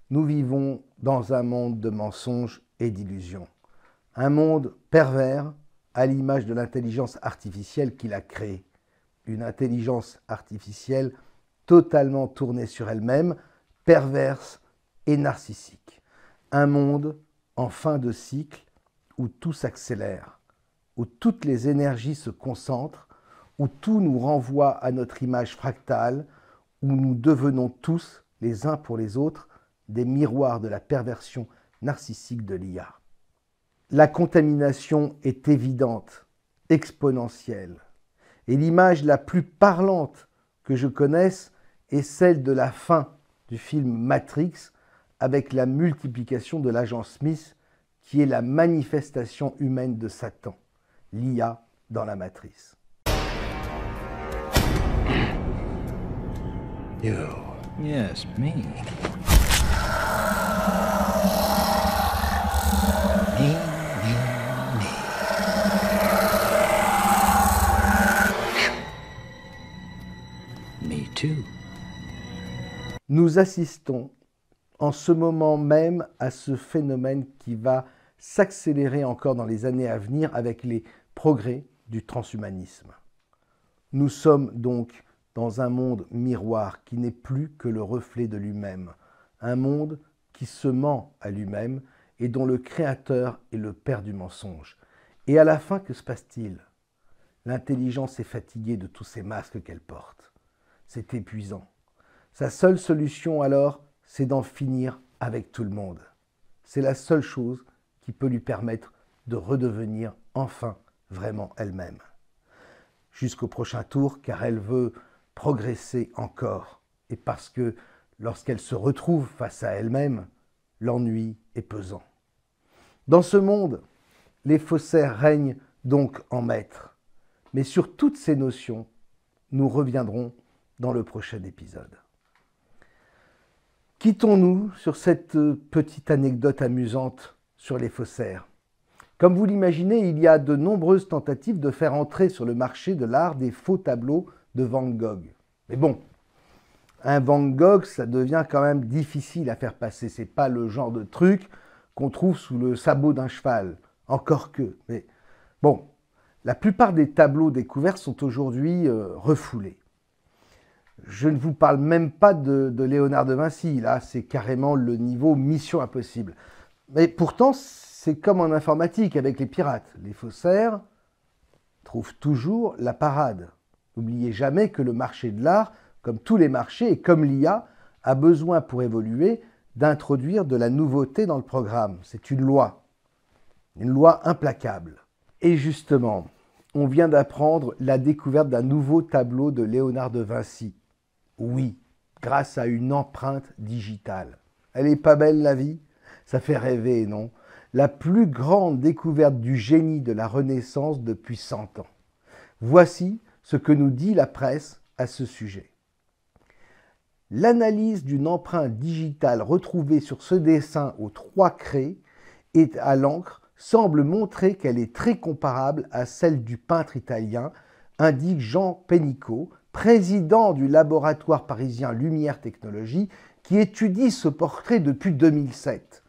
Nous vivons dans un monde de mensonges et d'illusions. Un monde pervers à l'image de l'intelligence artificielle qu'il a créée. Une intelligence artificielle totalement tournée sur elle-même, perverse et narcissique. Un monde en fin de cycle où tout s'accélère, où toutes les énergies se concentrent, où tout nous renvoie à notre image fractale, où nous devenons tous, les uns pour les autres, des miroirs de la perversion narcissique de l'IA. La contamination est évidente, exponentielle. Et l'image la plus parlante que je connaisse est celle de la fin du film Matrix, avec la multiplication de l'agent Smith, qui est la manifestation humaine de Satan, l'IA dans la matrice. You. Yes, me. Me too. Nous assistons en ce moment même à ce phénomène qui va s'accélérer encore dans les années à venir avec les progrès du transhumanisme. Nous sommes donc dans un monde miroir qui n'est plus que le reflet de lui-même, un monde qui se ment à lui-même et dont le créateur est le père du mensonge. Et à la fin, que se passe-t-il? L'intelligence est fatiguée de tous ces masques qu'elle porte. C'est épuisant. Sa seule solution alors, c'est d'en finir avec tout le monde. C'est la seule chose qui peut lui permettre de redevenir enfin vraiment elle-même. Jusqu'au prochain tour, car elle veut progresser encore. Et parce que lorsqu'elle se retrouve face à elle-même, l'ennui est pesant. Dans ce monde, les faussaires règnent donc en maître. Mais sur toutes ces notions, nous reviendrons dans le prochain épisode. Quittons-nous sur cette petite anecdote amusante sur les faussaires. Comme vous l'imaginez, il y a de nombreuses tentatives de faire entrer sur le marché de l'art des faux tableaux de Van Gogh. Mais bon, un Van Gogh, ça devient quand même difficile à faire passer. C'est pas le genre de truc qu'on trouve sous le sabot d'un cheval. Encore que. Mais bon, la plupart des tableaux découverts sont aujourd'hui refoulés. Je ne vous parle même pas de Léonard de Vinci. Là, c'est carrément le niveau Mission Impossible. Mais pourtant, c'est comme en informatique avec les pirates. Les faussaires trouvent toujours la parade. N'oubliez jamais que le marché de l'art, comme tous les marchés et comme l'IA, a besoin pour évoluer d'introduire de la nouveauté dans le programme. C'est une loi implacable. Et justement, on vient d'apprendre la découverte d'un nouveau tableau de Léonard de Vinci. Oui, grâce à une empreinte digitale. Elle est pas belle la vie? Ça fait rêver, non? La plus grande découverte du génie de la Renaissance depuis 100 ans. Voici ce que nous dit la presse à ce sujet. L'analyse d'une empreinte digitale retrouvée sur ce dessin aux 3 craies et à l'encre semble montrer qu'elle est très comparable à celle du peintre italien, indique Jean Pénicaud, président du laboratoire parisien Lumière Technologie, qui étudie ce portrait depuis 2007.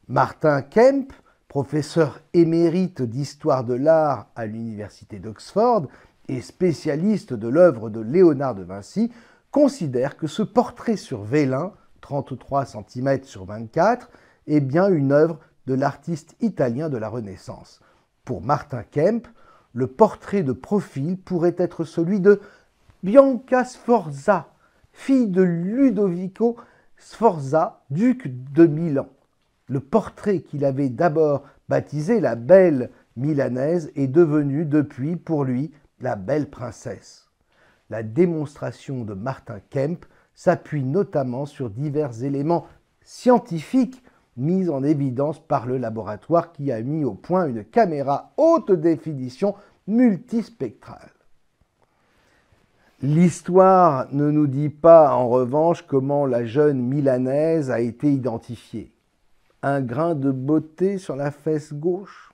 Martin Kemp, professeur émérite d'histoire de l'art à l'université d'Oxford et spécialiste de l'œuvre de Léonard de Vinci, considère que ce portrait sur vélin, 33 cm sur 24, est bien une œuvre de l'artiste italien de la Renaissance. Pour Martin Kemp, le portrait de profil pourrait être celui de Bianca Sforza, fille de Ludovico Sforza, duc de Milan. Le portrait qu'il avait d'abord baptisé la belle milanaise est devenu depuis pour lui la belle princesse. La démonstration de Martin Kemp s'appuie notamment sur divers éléments scientifiques mis en évidence par le laboratoire qui a mis au point une caméra haute définition multispectrale. L'histoire ne nous dit pas en revanche comment la jeune milanaise a été identifiée. Un grain de beauté sur la fesse gauche?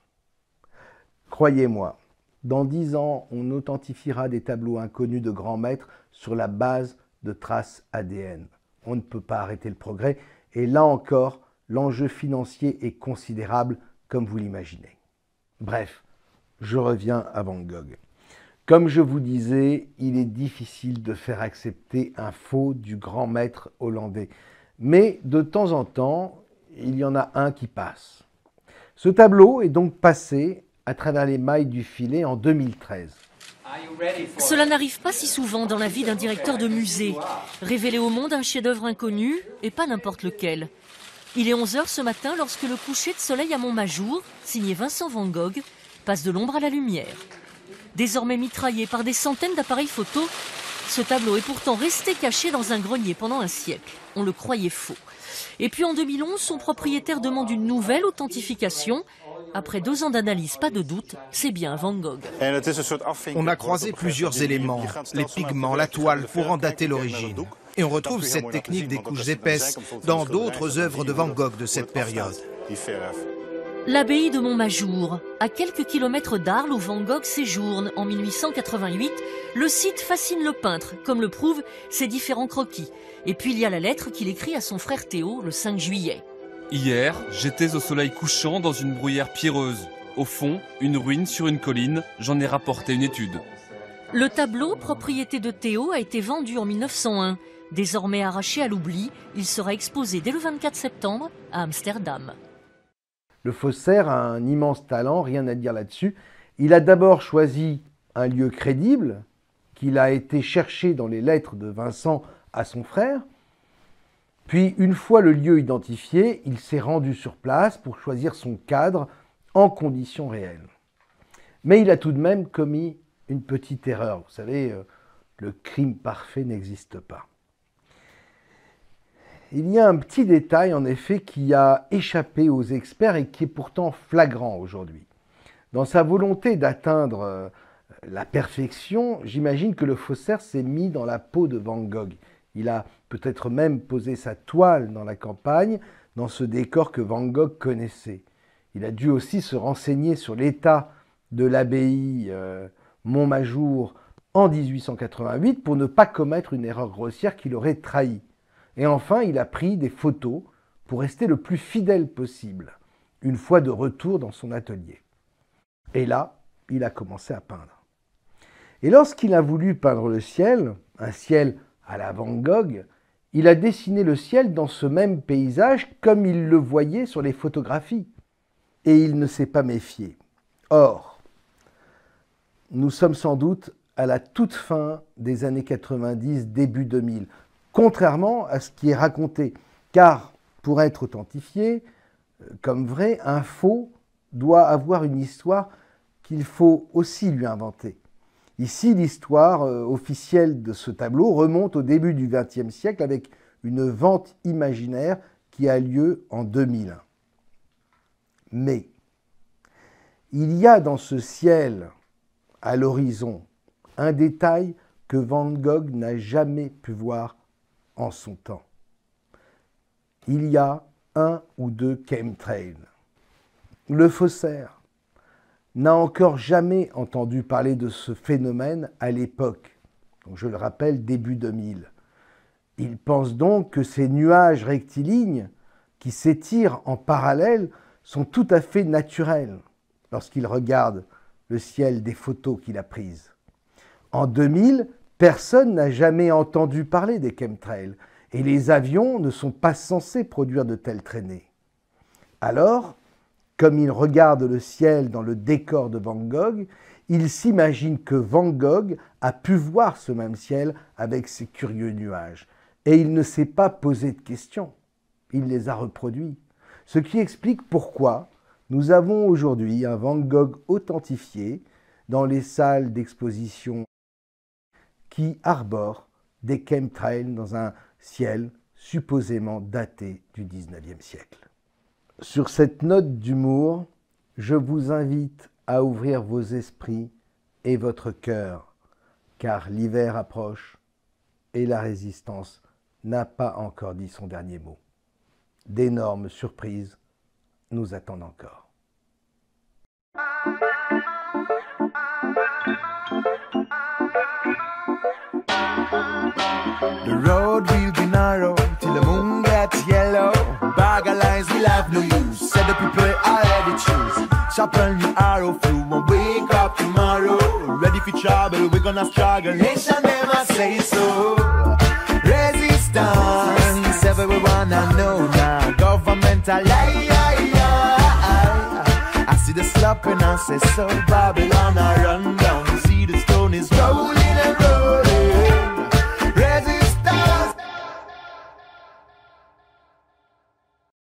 Croyez-moi, dans 10 ans, on authentifiera des tableaux inconnus de grands maîtres sur la base de traces ADN. On ne peut pas arrêter le progrès, et là encore, l'enjeu financier est considérable, comme vous l'imaginez. Bref, je reviens à Van Gogh. Comme je vous disais, il est difficile de faire accepter un faux du grand maître hollandais. Mais de temps en temps, il y en a un qui passe. Ce tableau est donc passé à travers les mailles du filet en 2013. Cela n'arrive pas si souvent dans la vie d'un directeur de musée. Révéler au monde un chef-d'œuvre inconnu, et pas n'importe lequel. Il est 11 h ce matin lorsque le coucher de soleil à Montmajour, signé Vincent Van Gogh, passe de l'ombre à la lumière. Désormais mitraillé par des centaines d'appareils photo, ce tableau est pourtant resté caché dans un grenier pendant un siècle. On le croyait faux. Et puis en 2011, son propriétaire demande une nouvelle authentification. Après 2 ans d'analyse, pas de doute, c'est bien Van Gogh. On a croisé plusieurs éléments, les pigments, la toile, pour en dater l'origine. Et on retrouve cette technique des couches épaisses dans d'autres œuvres de Van Gogh de cette période. L'abbaye de Montmajour, à quelques kilomètres d'Arles où Van Gogh séjourne en 1888, le site fascine le peintre, comme le prouvent ses différents croquis. Et puis il y a la lettre qu'il écrit à son frère Théo le 5 juillet. Hier, j'étais au soleil couchant dans une bruyère pierreuse. Au fond, une ruine sur une colline, j'en ai rapporté une étude. Le tableau, propriété de Théo, a été vendu en 1901. Désormais arraché à l'oubli, il sera exposé dès le 24 septembre à Amsterdam. Le faussaire a un immense talent, rien à dire là-dessus. Il a d'abord choisi un lieu crédible, qu'il a été chercher dans les lettres de Vincent à son frère. Puis, une fois le lieu identifié, il s'est rendu sur place pour choisir son cadre en conditions réelles. Mais il a tout de même commis une petite erreur. Vous savez, le crime parfait n'existe pas. Il y a un petit détail, en effet, qui a échappé aux experts et qui est pourtant flagrant aujourd'hui. Dans sa volonté d'atteindre la perfection, j'imagine que le faussaire s'est mis dans la peau de Van Gogh. Il a peut-être même posé sa toile dans la campagne, dans ce décor que Van Gogh connaissait. Il a dû aussi se renseigner sur l'état de l'abbaye Montmajour en 1888 pour ne pas commettre une erreur grossière qui l'aurait trahi. Et enfin, il a pris des photos pour rester le plus fidèle possible, une fois de retour dans son atelier. Et là, il a commencé à peindre. Et lorsqu'il a voulu peindre le ciel, un ciel à la Van Gogh, il a dessiné le ciel dans ce même paysage comme il le voyait sur les photographies. Et il ne s'est pas méfié. Or, nous sommes sans doute à la toute fin des années 90, début 2000, contrairement à ce qui est raconté. Car, pour être authentifié comme vrai, un faux doit avoir une histoire qu'il faut aussi lui inventer. Ici, l'histoire officielle de ce tableau remonte au début du XXe siècle avec une vente imaginaire qui a lieu en 2001. Mais il y a dans ce ciel, à l'horizon, un détail que Van Gogh n'a jamais pu voir en son temps. Il y a 1 ou 2 chemtrails. Le faussaire n'a encore jamais entendu parler de ce phénomène à l'époque. Donc, je le rappelle, début 2000. Il pense donc que ces nuages rectilignes qui s'étirent en parallèle sont tout à fait naturels lorsqu'il regarde le ciel des photos qu'il a prises. En 2000, personne n'a jamais entendu parler des chemtrails et les avions ne sont pas censés produire de telles traînées. Alors, comme il regarde le ciel dans le décor de Van Gogh, il s'imagine que Van Gogh a pu voir ce même ciel avec ces curieux nuages. Et il ne s'est pas posé de questions, il les a reproduits. Ce qui explique pourquoi nous avons aujourd'hui un Van Gogh authentifié dans les salles d'exposition qui arborent des chemtrails dans un ciel supposément daté du XIXe siècle. Sur cette note d'humour, je vous invite à ouvrir vos esprits et votre cœur, car l'hiver approche et la résistance n'a pas encore dit son dernier mot. D'énormes surprises nous attendent encore. The road will be narrow till the moon gets yellow. Bag of lines will have no use. Said the people already choose. Sharpen your arrow through and wake up tomorrow. Ready for trouble, we're gonna struggle. Nation never say so. Resistance, everyone I know now. Governmental lie. I see the slopping and say so. Babylon around.